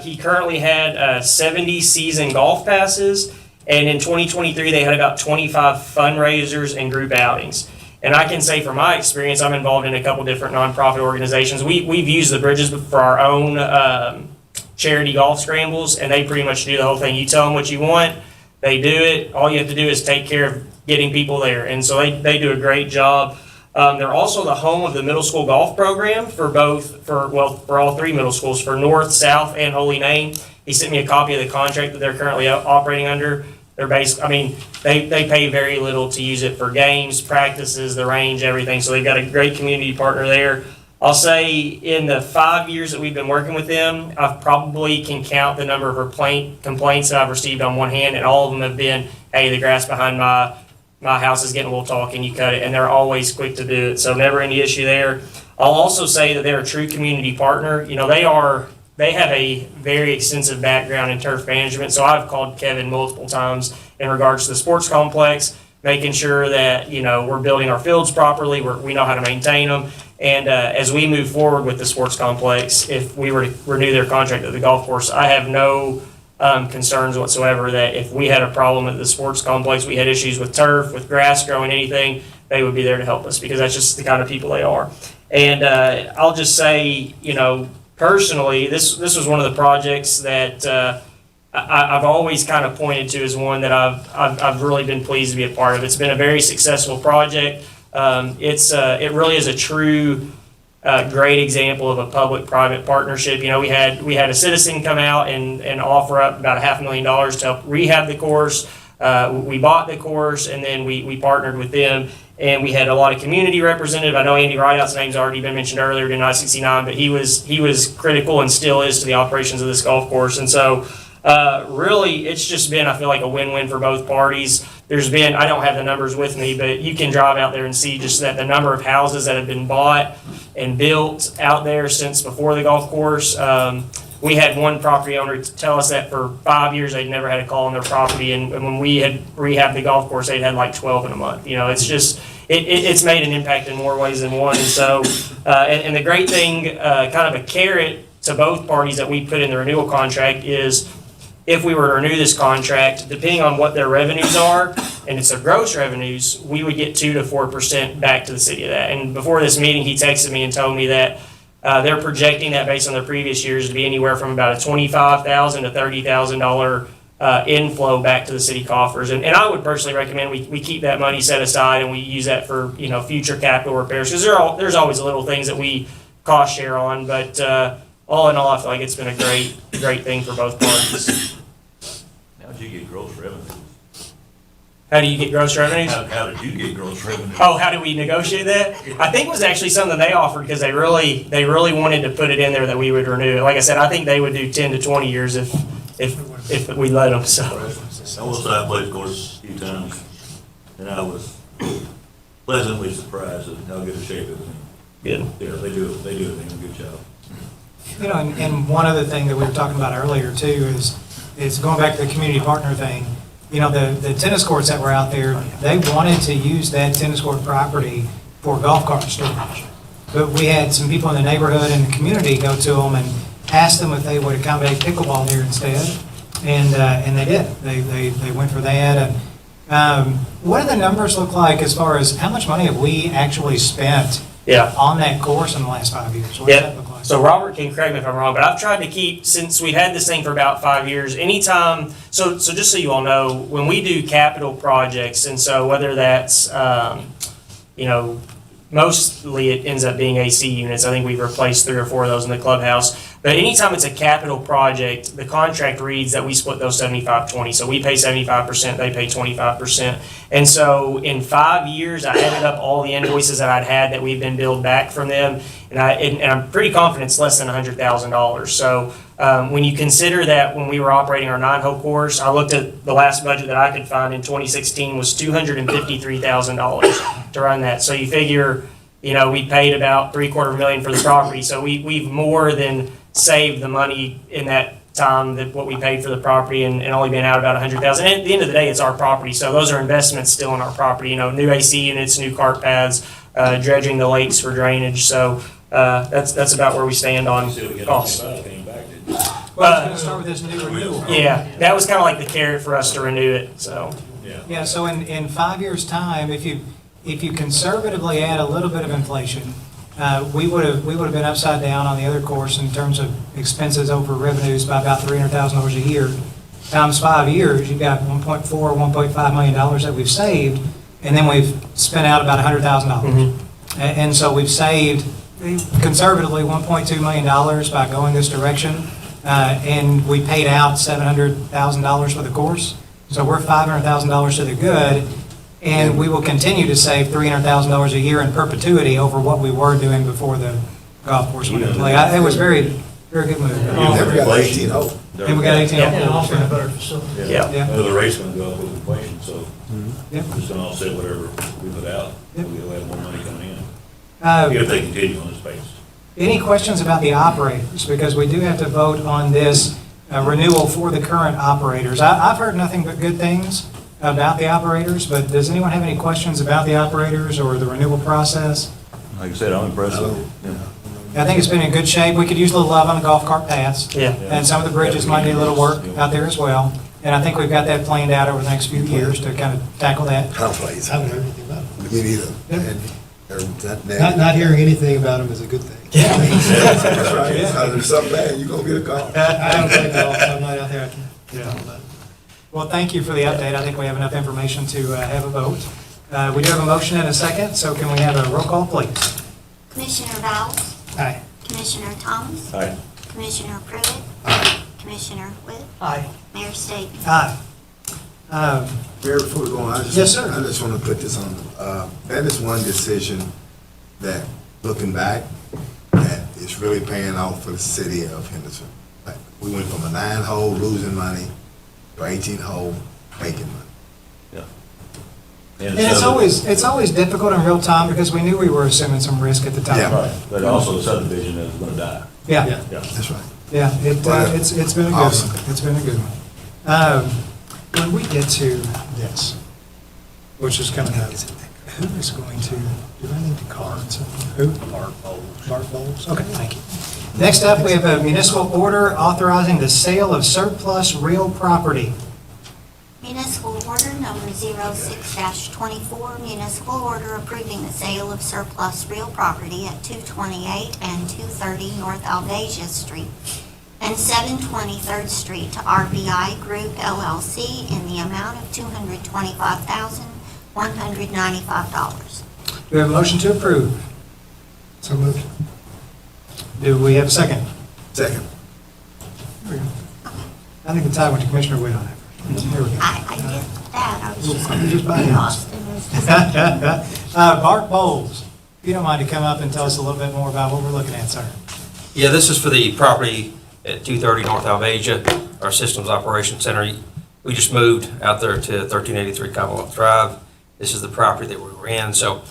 He currently had 70 season golf passes, and in 2023 they had about 25 fundraisers and group outings. And I can say from my experience, I'm involved in a couple different nonprofit organizations. We've used the bridges for our own charity golf scrambles, and they pretty much do the whole thing. You tell them what you want, they do it. All you have to do is take care of getting people there. And so they do a great job. They're also the home of the middle school golf program for all 3 middle schools, for North, South, and Holy Name. He sent me a copy of the contract that they're currently operating under. They're they pay very little to use it for games, practices, the range, everything. So they've got a great community partner there. I'll say in the 5 years that we've been working with them, I probably can count the number of complaints that I've received on one hand, and all of them have been, hey, the grass behind my house is getting a little tall, can you cut it? And they're always quick to do it, so never any issue there. I'll also say that they're a true community partner. They have a very extensive background in turf management, so I've called Kevin multiple times in regards to the sports complex, making sure that, we're building our fields properly, we know how to maintain them. And as we move forward with the sports complex, if we were to renew their contract at the golf course, I have no concerns whatsoever that if we had a problem at the sports complex, we had issues with turf, with grass growing, anything, they would be there to help us because that's just the kind of people they are. And I'll just say, personally, this was one of the projects that I've always kind of pointed to as one that I've really been pleased to be a part of. It's been a very successful project. It really is a true great example of a public-private partnership. We had a citizen come out and offer up about $500,000 to help rehab the course. We bought the course, and then we partnered with them. And we had a lot of community representative. I know Andy Rideout's name's already been mentioned earlier in I-69, but he was critical and still is to the operations of this golf course. And so really, it's just been, I feel like, a win-win for both parties. I don't have the numbers with me, but you can drive out there and see just that the number of houses that have been bought and built out there since before the golf course. We had one property owner tell us that for 5 years they'd never had a call on their property, and when we had rehabbed the golf course, they'd had like 12 in a month. It's just, it's made an impact in more ways than one. And so, and the great thing, kind of a carrot to both parties that we put in the renewal contract is, if we were to renew this contract, depending on what their revenues are, and it's their gross revenues, we would get 2 to 4% back to the city of that. And before this meeting, he texted me and told me that they're projecting that based on their previous years to be anywhere from about a $25,000 to $30,000 inflow back to the city coffers. And I would personally recommend we keep that money set aside and we use that for future capital repairs, because there's always little things that we cost share on. But all in all, I feel like it's been a great thing for both parties. How did you get gross revenue? How do you get gross revenues? How did you get gross revenue? Oh, how do we negotiate that? I think it was actually something they offered because they really wanted to put it in there that we would renew it. Like I said, I think they would do 10 to 20 years if we let them. So. I was at that place, of course, a few times, and I was pleasantly surprised at how good a shape it was in. Good. Yeah, they do a good job. And one other thing that we were talking about earlier too is going back to the community partner thing. The tennis courts that were out there, they wanted to use that tennis court property for golf cart storage. But we had some people in the neighborhood and the community go to them asked them if they would accommodate pickleball here instead, and they did. They went for that. And what do the numbers look like as far as how much money have we actually spent Yeah. on that course in the last 5 years? What does that look like? So Robert can correct me if I'm wrong, but I've tried to keep, since we've had this thing for about 5 years, anytime, so just so you all know, when we do capital projects, and so whether that's, mostly it ends up being AC units. I think we've replaced 3 or 4 of those in the clubhouse. But anytime it's a capital project, the contract reads that we split those 75-20. So we pay 75%, they pay 25%. And so in 5 years, I added up all the invoices that I'd had that we've been billed back from them. And I'm pretty confident it's less than $100,000. So when you consider that when we were operating our 9-hole course, I looked at the last budget that I could find in 2016 was $253,000 to run that. So you figure, we paid about $750,000 for the property. So we've more than saved the money in that time that what we paid for the property and only been out about $100,000. And at the end of the day, it's our property. So those are investments still in our property, new AC units, new cart paths, dredging the lakes for drainage. So that's about where we stand on costs. Well, I was going to start with this new renewal. Yeah, that was kind of like the carrot for us to renew it, so. Yeah, so in 5 years' time, if you conservatively add a little bit of inflation, we would have been upside down on the other course in terms of expenses over revenues by about $300,000 a year. Times 5 years, you've got $1.5 million that we've saved, and then we've spent out about $100,000. And so we've saved conservatively $1.2 million by going this direction, and we paid out $700,000 for the course. So we're $500,000 to the good, and we will continue to save $300,000 a year in perpetuity over what we were doing before the golf course went into play. It was very, very good move. Never got 18 hole. And we got 18 holes. Yeah. The rate's gonna go up with inflation, so Yep. it's gonna offset whatever we put out. Yep. We'll have more money coming in, Uh, if they continue on this pace. Any questions about the operators? Because we do have to vote on this renewal for the current operators. I've heard nothing but good things about the operators, but does anyone have any questions about the operators or the renewal process? Like I said, I'm impressed with it. I think it's been in good shape. We could use a little love on the golf cart paths. Yeah. And some of the bridges might need a little work out there as well. And I think we've got that planned out over the next few years to kind of tackle that. Conflicts. I haven't heard anything about it. Me neither. Yep. And that Not hearing anything about them is a good thing. That's right. If there's something bad, you're gonna get a call. I don't play golf, so I'm not out there. I can't tell that. Well, thank you for the update. I think we have enough information to have a vote. We do have a motion and a second, so can we have a roll call, please? Commissioner Dowles? Aye. Commissioner Thomas? Aye. Commissioner Pruitt? Commissioner Witt? Aye. Mayor State? Aye. Mayor, before we go on, Yes, sir. I just want to put this on, that is one decision that, looking back, that is really paying off for the city of Henderson. Like, we went from a 9-hole losing money to 18-hole making money. And it's always difficult in real time because we knew we were assuming some risk at the time. Yeah. Right, but also the subdivision is gonna die. Yeah, Yeah. That's right. yeah, it's been a good Awesome. one. It's been a good one. When we get to this, which is coming up, who is going to, do I need to card something? Who? Bart Bowles. Okay, thank you. Next up, we have a municipal order authorizing the sale of surplus real property. Municipal order number 06-24, municipal order approving the sale of surplus real property at 228 and 230 North Alvasia Street and 720 3rd Street to RBI Group LLC in the amount of $225,195. Do we have a motion to approve? So moved. Do we have a second? Second. I think the tie went to Commissioner Witt on that. Here we go. I did that, I was just Just by hand. lost in this. Bart Bowles, if you don't mind to come up and tell us a little bit more about what we're looking at, sir. Yeah, this is for the property at 230 North Alvasia, our Systems Operations Center. We just moved out there to 1383 Commonwealth Drive. This is the property that we were in, so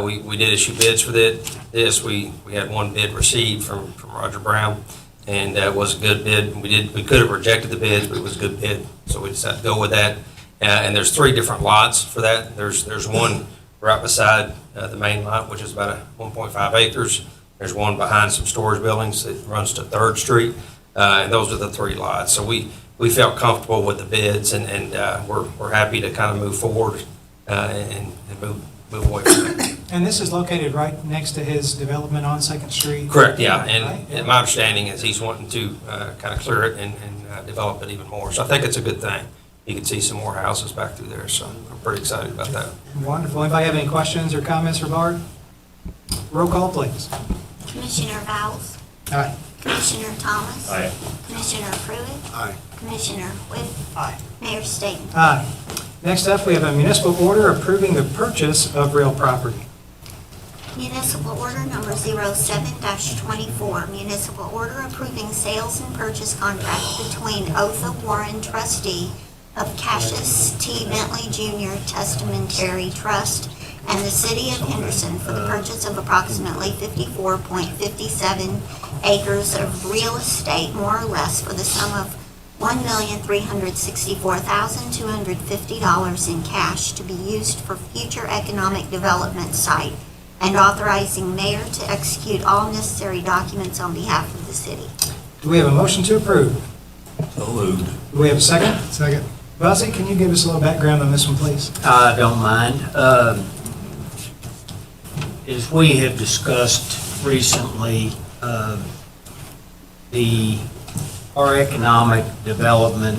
we did issue bids for this. We had one bid received from Roger Brown, and it was a good bid. We could have rejected the bids, but it was a good bid, so we decided to go with that. And there's 3 different lots for that. There's one right beside the main lot, which is about 1.5 acres. There's one behind some storage buildings that runs to Third Street, and those are the 3 lots. So we felt comfortable with the bids, and we're happy to kind of move forward and move away from that. And this is located right next to his development on Second Street? Correct, yeah, Right? and my understanding is he's wanting to kind of clear it and develop it even more. So I think it's a good thing. You can see some more houses back through there, so I'm pretty excited about that. Wonderful. Anybody have any questions or comments for Bart? Roll call, please. Commissioner Vowles? Aye. Commissioner Thomas? Aye. Commissioner Pruitt? Aye. Commissioner Whitt? Aye. Mayor Staten? Aye. Next up, we have a municipal order approving the purchase of real property. Municipal order number 07-24, municipal order approving sales and purchase contract between Oath of Warren trustee of Cassius T. Bentley Jr. Testamentary Trust and the city of Henderson for the purchase of approximately 54.57 acres of real estate, more or less, for the sum of $1,364,250 in cash to be used for future economic development site, and authorizing mayor to execute all necessary documents on behalf of the city. Do we have a motion to approve? So moved. Do we have a second? Second. Buzzy, can you give us a little background on this one, please? I don't mind. As we have discussed recently, our economic development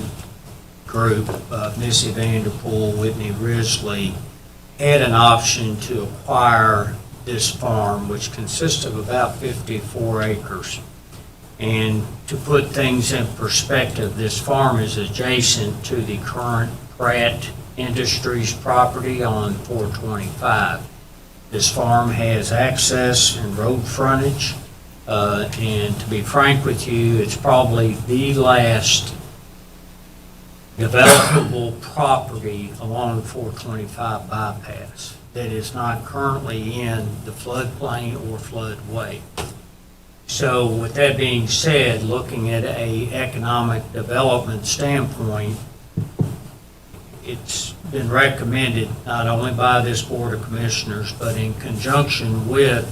group, Missy Vanderpool, Whitney Risley, had an option to acquire this farm, which consists of about 54 acres. And to put things in perspective, this farm is adjacent to the current Pratt Industries property on 425. This farm has access and road frontage, and to be frank with you, it's probably the last developable property along the 425 bypass that is not currently in the floodplain or floodway. So with that being said, looking at a economic development standpoint, it's been recommended not only by this Board of Commissioners, but in conjunction with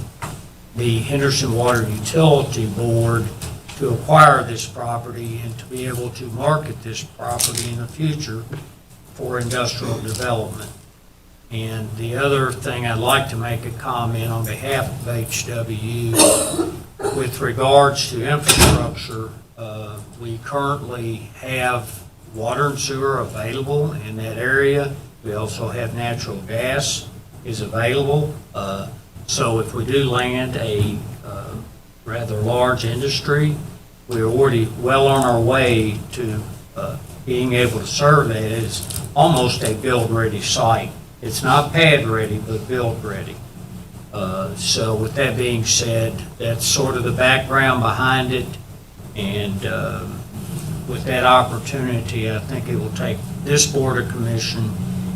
the Henderson Water Utility Board, to acquire this property and to be able to market this property in the future for industrial development. And the other thing, I'd like to make a comment on behalf of HW with regards to infrastructure. We currently have water and sewer available in that area. We also have natural gas is available. So if we do land a rather large industry, we're already well on our way to being able to serve that. It's almost a build-ready site. It's not pad-ready, but build-ready. So with that being said, that's sort of the background behind it. And with that opportunity, I think it will take this Board of Commission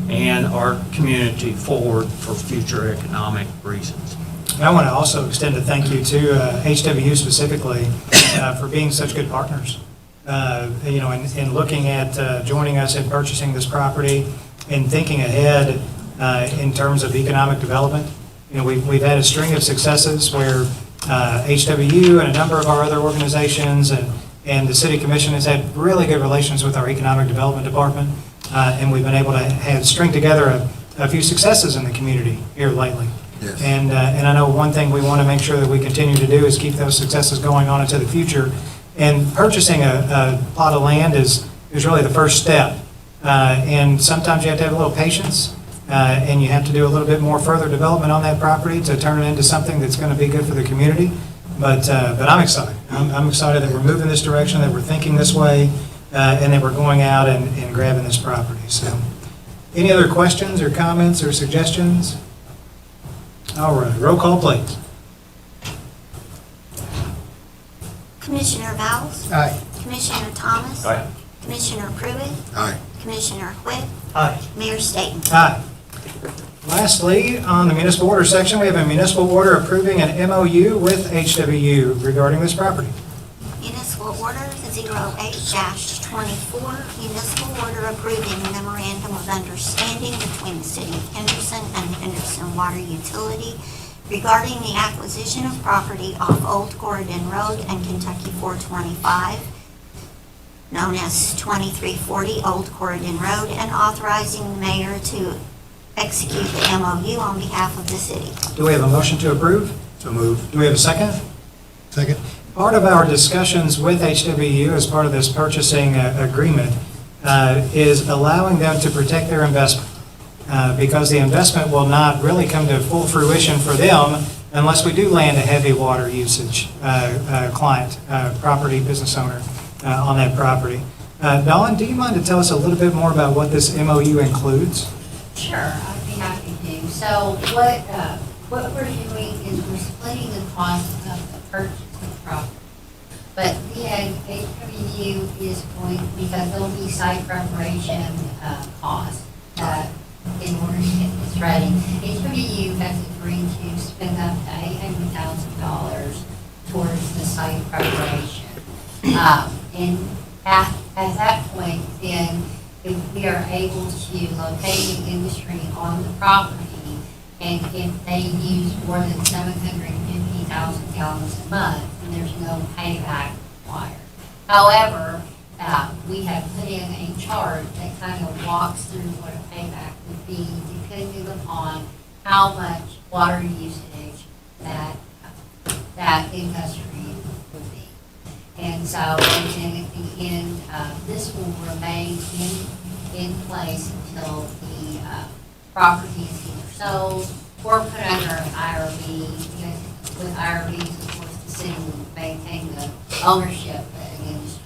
and our community forward for future economic reasons. I want to also extend a thank you to HWU specifically for being such good partners. In looking at joining us in purchasing this property and thinking ahead in terms of economic development. We've had a string of successes where HWU and a number of our other organizations and the City Commission has had really good relations with our Economic Development Department. And we've been able to string together a few successes in the community here lately. Yes. And I know one thing we want to make sure that we continue to do is keep those successes going on into the future. And purchasing a plot of land is really the first step. And sometimes you have to have a little patience, and you have to do a little bit more further development on that property to turn it into something that's going to be good for the community. But I'm excited. I'm excited that we're moving this direction, that we're thinking this way, and that we're going out and grabbing this property. So, any other questions or comments or suggestions? All right, roll call, please. Commissioner Vowles? Aye. Commissioner Thomas? Aye. Commissioner Pruitt? Aye. Commissioner Whitt? Aye. Mayor Staten? Aye. Lastly, on the municipal order section, we have a municipal order approving an MOU with HWU regarding this property. Municipal order 08-24, municipal order approving memorandum of understanding between the city of Henderson and the Henderson Water Utility regarding the acquisition of property off Old Corridon Road and Kentucky 425, known as 2340 Old Corridon Road, and authorizing the mayor to execute the MOU on behalf of the city. Do we have a motion to approve? So moved. Do we have a second? Second. Part of our discussions with HWU as part of this purchasing agreement is allowing them to protect their investment, because the investment will not really come to full fruition for them unless we do land a heavy water usage client, property, business owner on that property. Dawn, do you mind to tell us a little bit more about what this MOU includes? Sure, I'd be happy to. So what we're doing is we're splitting the cost of the purchase of the property. But the HWU is going, because there'll be site preparation costs in order to get this ready. HWU has agreed to spend up to $800,000 towards the site preparation. And at that point, then, if we are able to locate the industry on the property, and if they use more than 750,000 gallons a month, then there's no payback required. However, we have put in a chart that kind of walks through what a payback would be depending upon how much water usage that industry would be. And so, and then at the end, this will remain in place until the property is either sold or put under an IRB. Because with IRBs, of course, the city will maintain the ownership of the industry.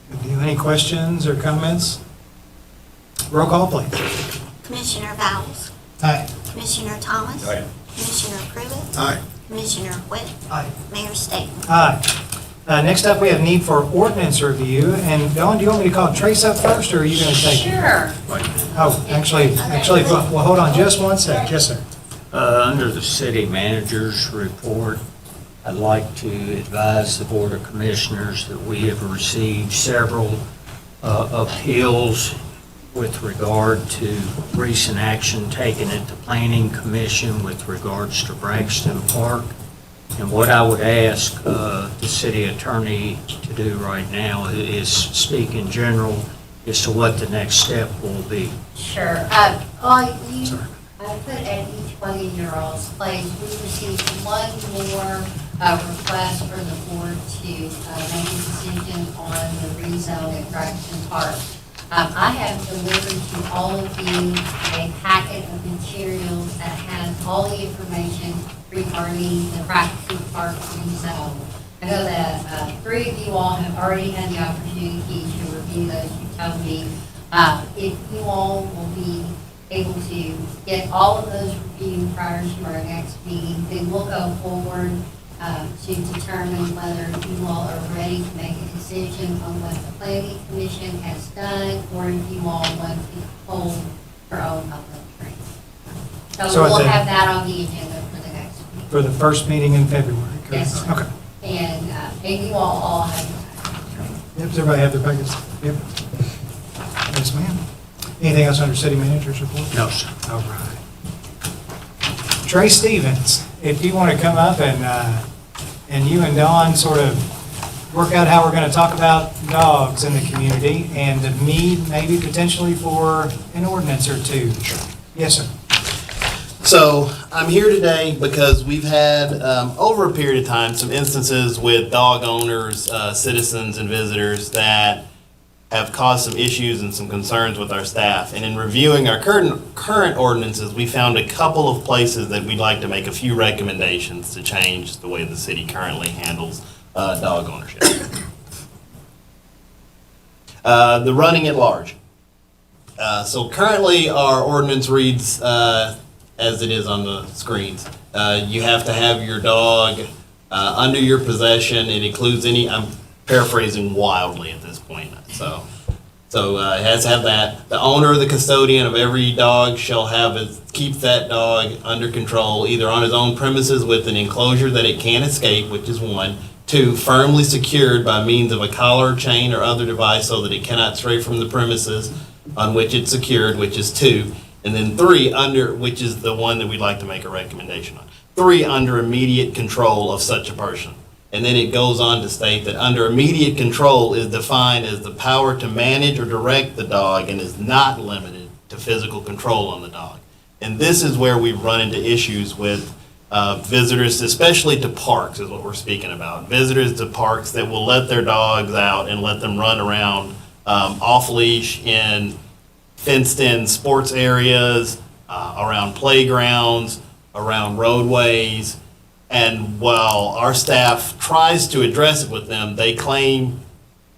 Do you have any questions or comments? Roll call, please. Commissioner Vowles? Aye. Commissioner Thomas? Aye. Commissioner Pruitt? Aye. Commissioner Whitt? Aye. Mayor Staten? Aye. Next up, we have need for ordinance review. And Dawn, do you want me to call Trace up first, or are you going to take it? Sure. Oh, actually, well, hold on just one sec. Yes, sir. Under the city manager's report, I'd like to advise the Board of Commissioners that we have received several appeals with regard to recent action taken at the Planning Commission with regards to Braxton Park. And what I would ask the city attorney to do right now is speak in general as to what the next step will be. Sure. I put at each one of your all's place, we received one more request for the board to make a decision on the rezone at Braxton Park. I have delivered to all of you a packet of materials that has all the information regarding the Braxton Park rezone. I know that 3 of you all have already had the opportunity to review those. You told me if you all will be able to get all of those reviewed prior to our next meeting, then we'll go forward to determine whether you all are ready to make a decision on what the Planning Commission has done, or if you all want to hold your own public hearing. So we'll have that on the agenda for the next week. For the first meeting in February? Yes, sir. Okay. And you all have Yep, does everybody have their packets? Yep. Yes, ma'am. Anything else under city manager's report? No, sir. All right. Trey Stevens, if you want to come up and you and Dawn sort of work out how we're going to talk about dogs in the community and the need maybe potentially for an ordinance or two. Yes, sir. So I'm here today because we've had, over a period of time, some instances with dog owners, citizens, and visitors that have caused some issues and some concerns with our staff. And in reviewing our current ordinances, we found a couple of places that we'd like to make a few recommendations to change the way the city currently handles dog ownership. The running at large. So currently our ordinance reads as it is on the screens. You have to have your dog under your possession. It includes any, I'm paraphrasing wildly at this point. So it has to have that. The owner or the custodian of every dog shall keep that dog under control, either on his own premises with an enclosure that it can't escape, which is 1. 2, firmly secured by means of a collar, chain, or other device so that it cannot stray from the premises on which it's secured, which is 2. And then 3, under, which is the one that we'd like to make a recommendation on. 3, under immediate control of such a person. And then it goes on to state that under immediate control is defined as the power to manage or direct the dog and is not limited to physical control on the dog. And this is where we've run into issues with visitors, especially to parks is what we're speaking about. Visitors to parks that will let their dogs out and let them run around off leash in fenced-in sports areas, around playgrounds, around roadways. And while our staff tries to address it with them, they claim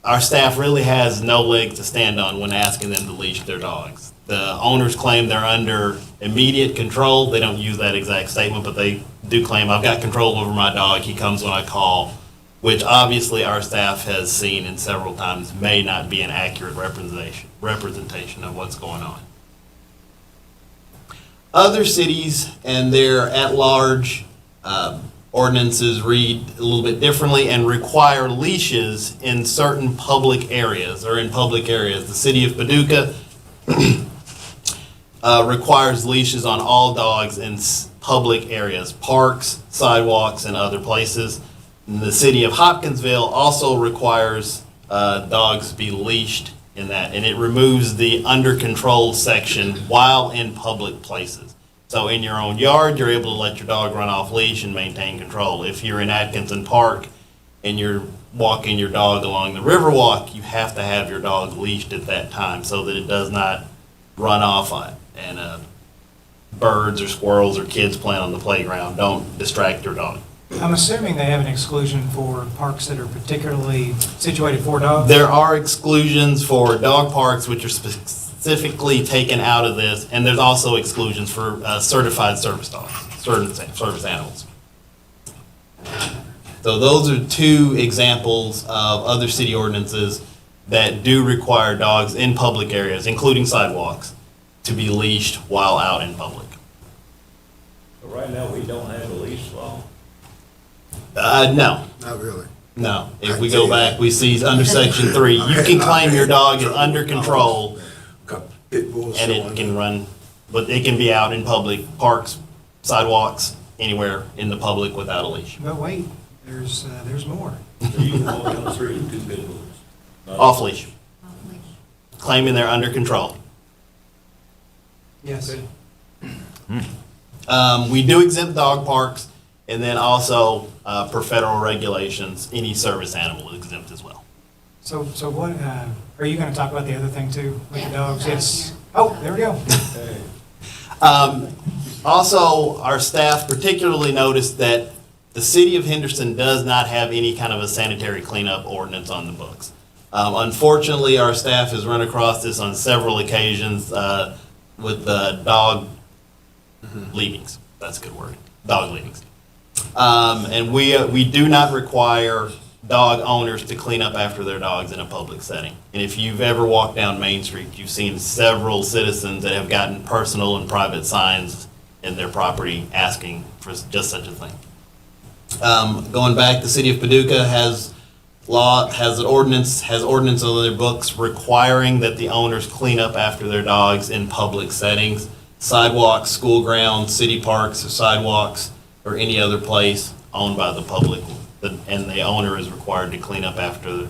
our staff really has no leg to stand on when asking them to leash their dogs. The owners claim they're under immediate control. They don't use that exact statement, but they do claim, I've got control over my dog. He comes when I call, which obviously our staff has seen and several times may not be an accurate representation of what's going on. Other cities and their at-large ordinances read a little bit differently and require leashes in certain public areas or in public areas. The city of Paducah requires leashes on all dogs in public areas, parks, sidewalks, and other places. And the city of Hopkinsville also requires dogs be leashed in that, and it removes the under control section while in public places. So in your own yard, you're able to let your dog run off leash and maintain control. If you're in Atkinson Park and you're walking your dog along the Riverwalk, you have to have your dog leashed at that time so that it does not run off on it. And birds or squirrels or kids playing on the playground don't distract your dog. I'm assuming they have an exclusion for parks that are particularly situated for dogs? There are exclusions for dog parks which are specifically taken out of this, and there's also exclusions for certified service dogs, service animals. So those are 2 examples of other city ordinances that do require dogs in public areas, including sidewalks, to be leashed while out in public. But right now, we don't have a leash law. No. Not really. No. If we go back, we see under section 3, you can claim your dog is under control and it can run, but it can be out in public, parks, sidewalks, anywhere in the public without a leash. But wait, there's more. So you can walk down the street with 2 pit bulls. Off leash, claiming they're under control. Yes. We do exempt dog parks, and then also per federal regulations, any service animal is exempt as well. So what, are you gonna talk about the other thing too, with the Yeah, dogs? right Yes. here. Oh, there we go. Also, our staff particularly noticed that the city of Henderson does not have any kind of a sanitary cleanup ordinance on the books. Unfortunately, our staff has run across this on several occasions with dog leavings. That's a good word. Dog leavings. And we do not require dog owners to clean up after their dogs in a public setting. And if you've ever walked down Main Street, you've seen several citizens that have gotten personal and private signs in their property asking for just such a thing. Going back, the city of Paducah has ordinance on their books requiring that the owners clean up after their dogs in public settings, sidewalks, school grounds, city parks, or sidewalks, or any other place owned by the public. And the owner is required to clean up after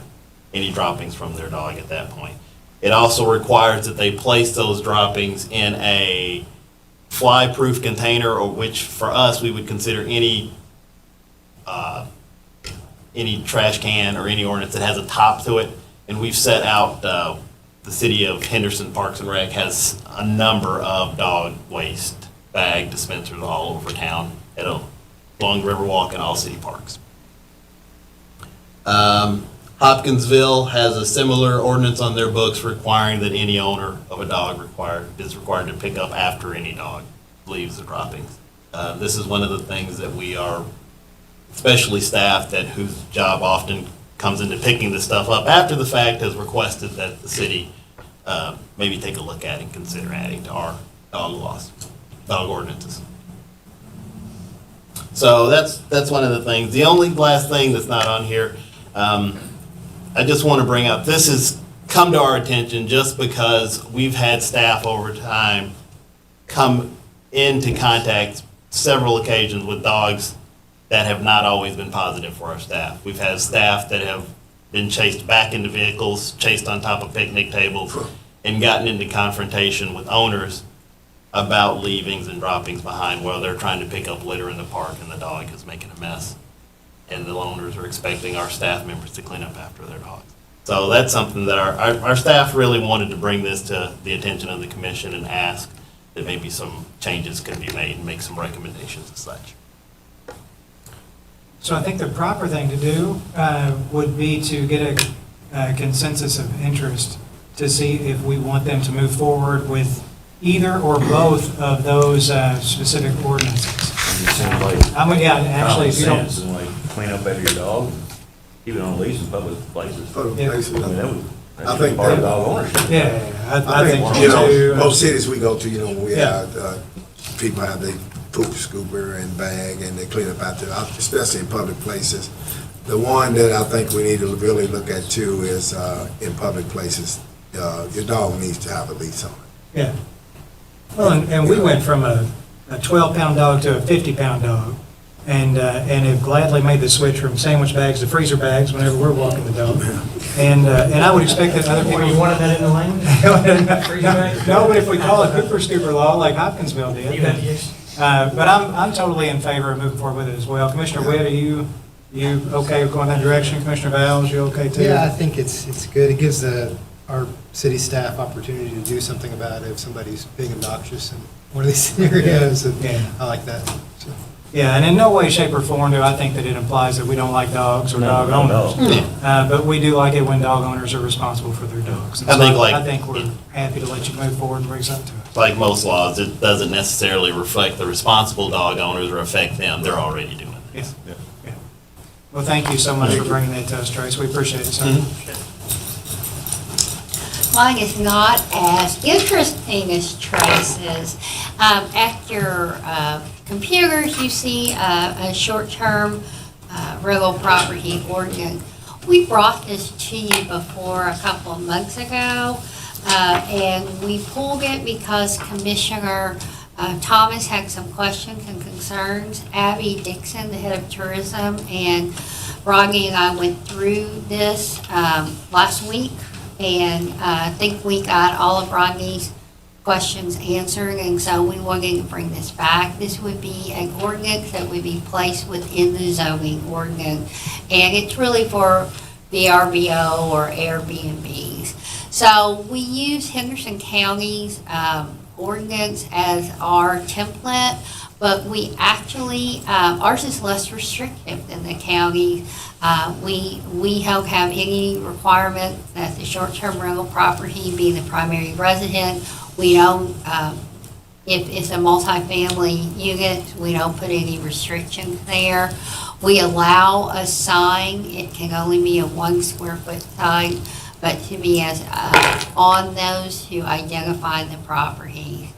any droppings from their dog at that point. It also requires that they place those droppings in a fly-proof container, or which for us, we would consider any trash can or any ordinance that has a top to it. And we've set out, the city of Henderson Parks and Rec has a number of dog waste bag dispensers all over town along Riverwalk and all city parks. Hopkinsville has a similar ordinance on their books requiring that any owner of a dog is required to pick up after any dog leaves the droppings. This is one of the things that we are, especially staff whose job often comes into picking this stuff up after the fact, has requested that the city maybe take a look at and consider adding to our dog ordinances. So that's one of the things. The only last thing that's not on here, I just want to bring up, this has come to our attention just because we've had staff over time come into contact several occasions with dogs that have not always been positive for our staff. We've had staff that have been chased back into vehicles, chased on top of picnic tables, and gotten into confrontation with owners about leavings and droppings behind while they're trying to pick up litter in the park and the dog is making a mess. And the owners are expecting our staff members to clean up after their dogs. So that's something that our staff really wanted to bring this to the attention of the commission and ask that maybe some changes could be made and make some recommendations as such. So I think the proper thing to do would be to get a consensus of interest to see if we want them to move forward with either or both of those specific ordinances. It seems like Actually, if you common don't, sense and like clean up after your dog, keep it on a leash in public places. Public Yeah. places. I mean, that would, I that's think part of that- dog ownership. I think you know, too. most cities we go to, you know, when we Yeah. have, people have their poop scooper and bag and they clean up out there, especially in public places. The one that I think we need to really look at too is, in public places, your dog needs to have a leash on it. Yeah. Well, and we went from a 12-pound dog to a 50-pound dog, and have gladly made the switch from sandwich bags to freezer bags whenever we're walking the dog. And I would expect that other people. You wanted that in the language? No, but if we call it Cooper Scooper law like Hopkinsville did. But I'm totally in favor of moving forward with it as well. Commissioner Witt, are you okay with going that direction? Commissioner Vowles, you okay too? Yeah, I think it's good. It gives our city staff opportunity to do something about it if somebody's being obnoxious in one of these scenarios. And Yeah. I like that. So. Yeah, and in no way, shape, or form do I think that it implies that we don't like dogs or dog owners. But we do like it when dog owners are responsible for their dogs. And I think, so like- I think we're happy to let you move forward and bring something to us. Like most laws, it doesn't necessarily reflect the responsible dog owners or affect them. They're already doing it. Yeah. Yeah. Well, thank you so much for bringing that to us, Trace. We appreciate it, sir. Mine is not as interesting as Trace's. At your computers, you see a short-term rental property ordinance. We brought this to you before a couple of months ago, and we pulled it because Commissioner Thomas had some questions and concerns. Abby Dixon, the head of tourism, and Rodney and I went through this last week. And I think we got all of Rodney's questions answered, and so we wanted to bring this back. This would be an ordinance that would be placed within the zoning ordinance, and it's really for VRBO or Airbnbs. So we use Henderson County's ordinance as our template, but we actually, ours is less restrictive than the county. We don't have any requirement that the short-term rental property be the primary resident. We don't, if it's a multifamily unit, we don't put any restrictions there. We allow a sign, it can only be a 1 square foot sign, but to be as, on those to identify the property.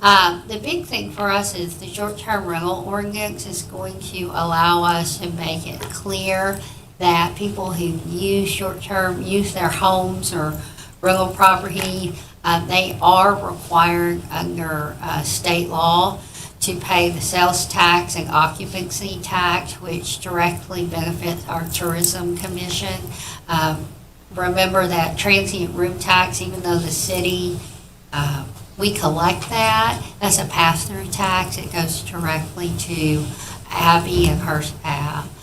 The big thing for us is the short-term rental ordinance is going to allow us to make it clear that people who use short-term, use their homes or rental property, they are required under state law to pay the sales tax and occupancy tax, which directly benefits our tourism commission. Remember that transient room tax, even though the city, we collect that, that's a pass-through tax. It goes directly to Abby and her staff.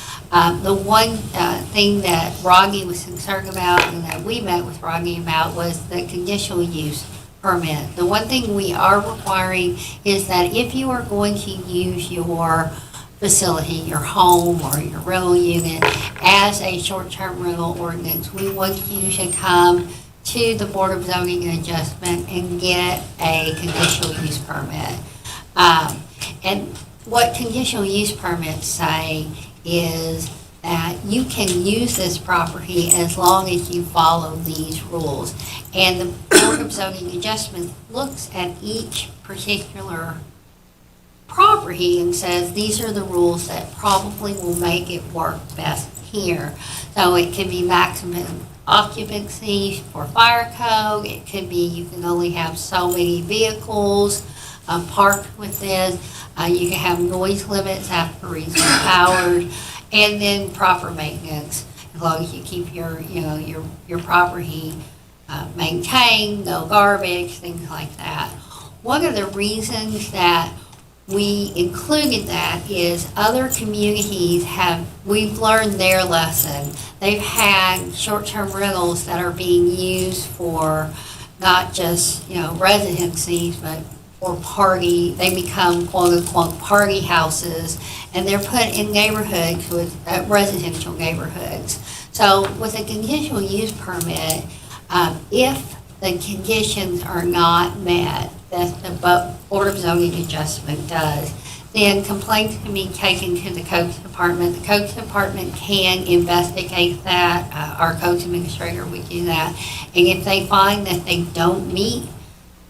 The one thing that Rodney was concerned about and that we met with Rodney about was the conditional use permit. The one thing we are requiring is that if you are going to use your facility, your home or your rental unit as a short-term rental ordinance, we want you to come to the Board of Zoning and Adjustment and get a conditional use permit. And what conditional use permits say is that you can use this property as long as you follow these rules. And the Board of Zoning Adjustment looks at each particular property and says, these are the rules that probably will make it work best here. So it can be maximum occupancy for fire code. It could be you can only have so many vehicles. park with this. You can have noise limits after reasonable hours, and then proper maintenance. As long as you keep your property maintained, no garbage, things like that. One of the reasons that we included that is other communities we've learned their lesson. They've had short-term rentals that are being used for not just, residencies, but for they become quote-unquote party houses, and they're put in neighborhoods with residential neighborhoods. So with a conditional use permit, if the conditions are not met, that the Board of Zoning Adjustment does, then complaints can be taken to the Codes Department. The Codes Department can investigate that. Our Codes Administrator would do that. And if they find that they don't meet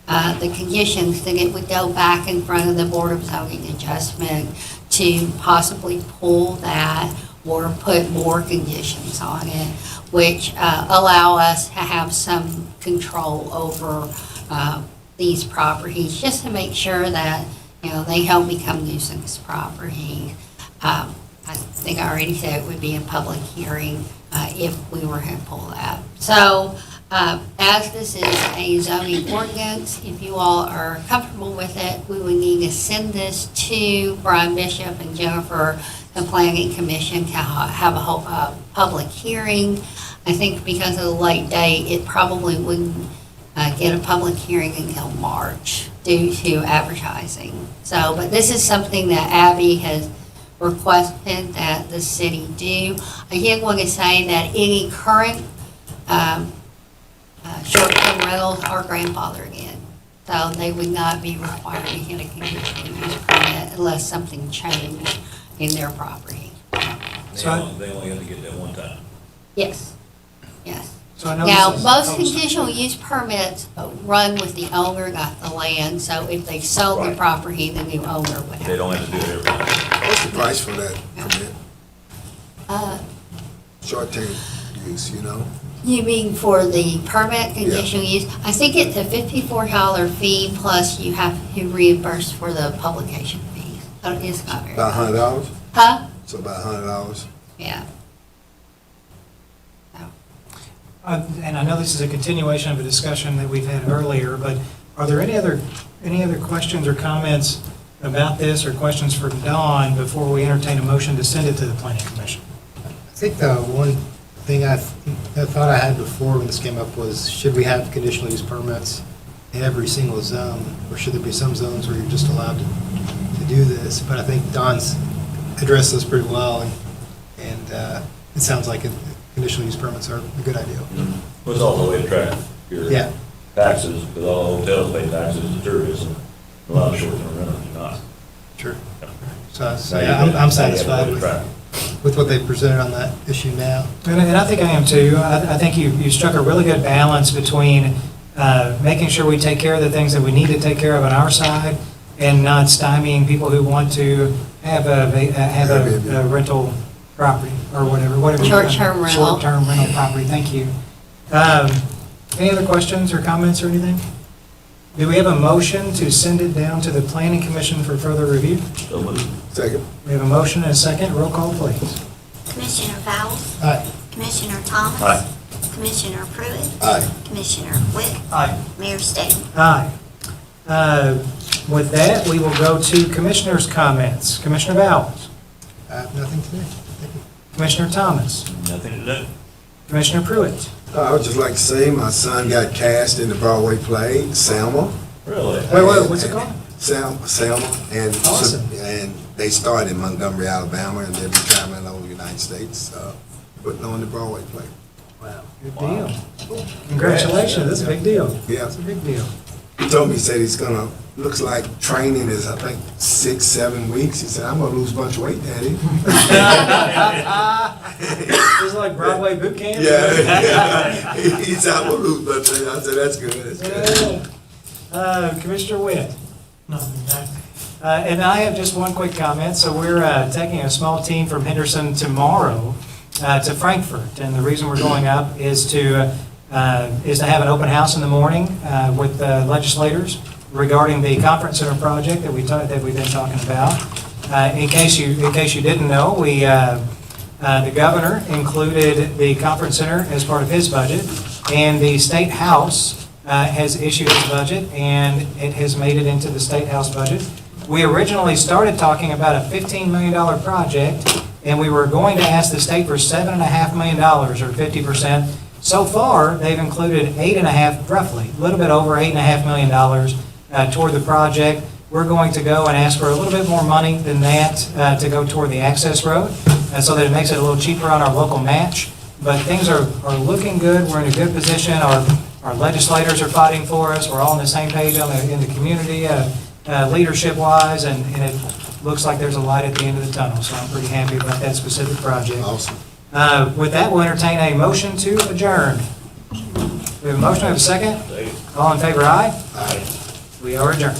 the conditions, then it would go back in front of the Board of Zoning Adjustment to possibly pull that or put more conditions on it, which allow us to have some control over these properties, just to make sure that, they don't become nuisance properties. I think I already said it would be a public hearing if we were to pull that. So, as this is a zoning ordinance, if you all are comfortable with it, we would need to send this to Brian Bishop and Jennifer, the Planning Commission, to have a public hearing. I think because of the late date, it probably wouldn't get a public hearing until March due to advertising. So, but this is something that Abby has requested that the city do. I did want to say that any current short-term rentals are grandfathered in. So they would not be required to get a conditional use permit unless something changed in their property. They only have to get that one time. Yes, yes. So I know Now, this is- most conditional use permits run with the owner, not the land, so if they sold the Right. property, the new owner would have. They don't have to do it every time. What's the price for that permit? Uh, Short-term use, You mean for the permit conditional use? I think it's a $54 fee plus you have to reimburse for the publication fees. So it's not very. About $100? Huh? So about $100? Yeah. And I know this is a continuation of a discussion that we've had earlier, but are there any other questions or comments about this, or questions for Dawn before we entertain a motion to send it to the Planning Commission? I think the one thing I thought I had before when this came up was, should we have conditional use permits in every single zone? Or should there be some zones where you're just allowed to do this? But I think Don's addressed this pretty well, and it sounds like conditional use permits are a good idea. It's also a way to track your Yeah. taxes, because all hotels pay taxes to tourism. A lot of short-term rentals do not. Sure. So yeah, I'm satisfied Now you have a way to track. with what they've presented on that issue now. And I think I am too. I think you struck a really good balance between making sure we take care of the things that we need to take care of on our side, and not stymieing people who want to have a rental property, or whatever. Short-term rental. Short-term rental property, thank you. Any other questions or comments or anything? Do we have a motion to send it down to the Planning Commission for further review? So moved. Second. We have a motion and a second. Roll call, please. Commissioner Fowles? Aye. Commissioner Thomas? Aye. Commissioner Pruitt? Aye. Commissioner Witt? Aye. Mayor State? Aye. With that, we will go to Commissioners' comments. Commissioner Fowles? I have nothing today. Thank you. Commissioner Thomas? Nothing to do. Commissioner Pruitt? I would just like to say, my son got cast in the Broadway play, Selma. Really? Wait, what's it called? Selma, and Awesome. and they started in Montgomery, Alabama, and they'll be traveling over the United States, putting on the Broadway play. Wow, good deal. Congratulations, that's a big deal. Yeah. That's a big deal. He told me, he said he's gonna, looks like training is, I think, 6-7 weeks. He said, I'm gonna lose a bunch of weight, Daddy. It's like Broadway boot camp? Yeah. He said, I'm gonna lose a bunch of weight. I said, that's good, that's good. Commissioner Witt? And I have just one quick comment. So we're taking a small team from Henderson tomorrow to Frankfurt. And the reason we're going up is to have an open house in the morning with legislators. regarding the conference center project that we've been talking about. In case you didn't know, the governor included the conference center as part of his budget, and the State House has issued its budget, and it has made it into the State House budget. We originally started talking about a $15 million project, and we were going to ask the state for $7.5 million, or 50%. So far, they've included roughly, a little bit over $8.5 million toward the project. We're going to go and ask for a little bit more money than that to go toward the access road, so that it makes it a little cheaper on our local match. But things are looking good. We're in a good position. Our legislators are fighting for us. We're all on the same page in the community, leadership-wise, and it looks like there's a light at the end of the tunnel. So I'm pretty happy about that specific project. Awesome. With that, we'll entertain a motion to adjourn. We have a motion, we have a second? All in favor, aye? Aye. We are adjourned.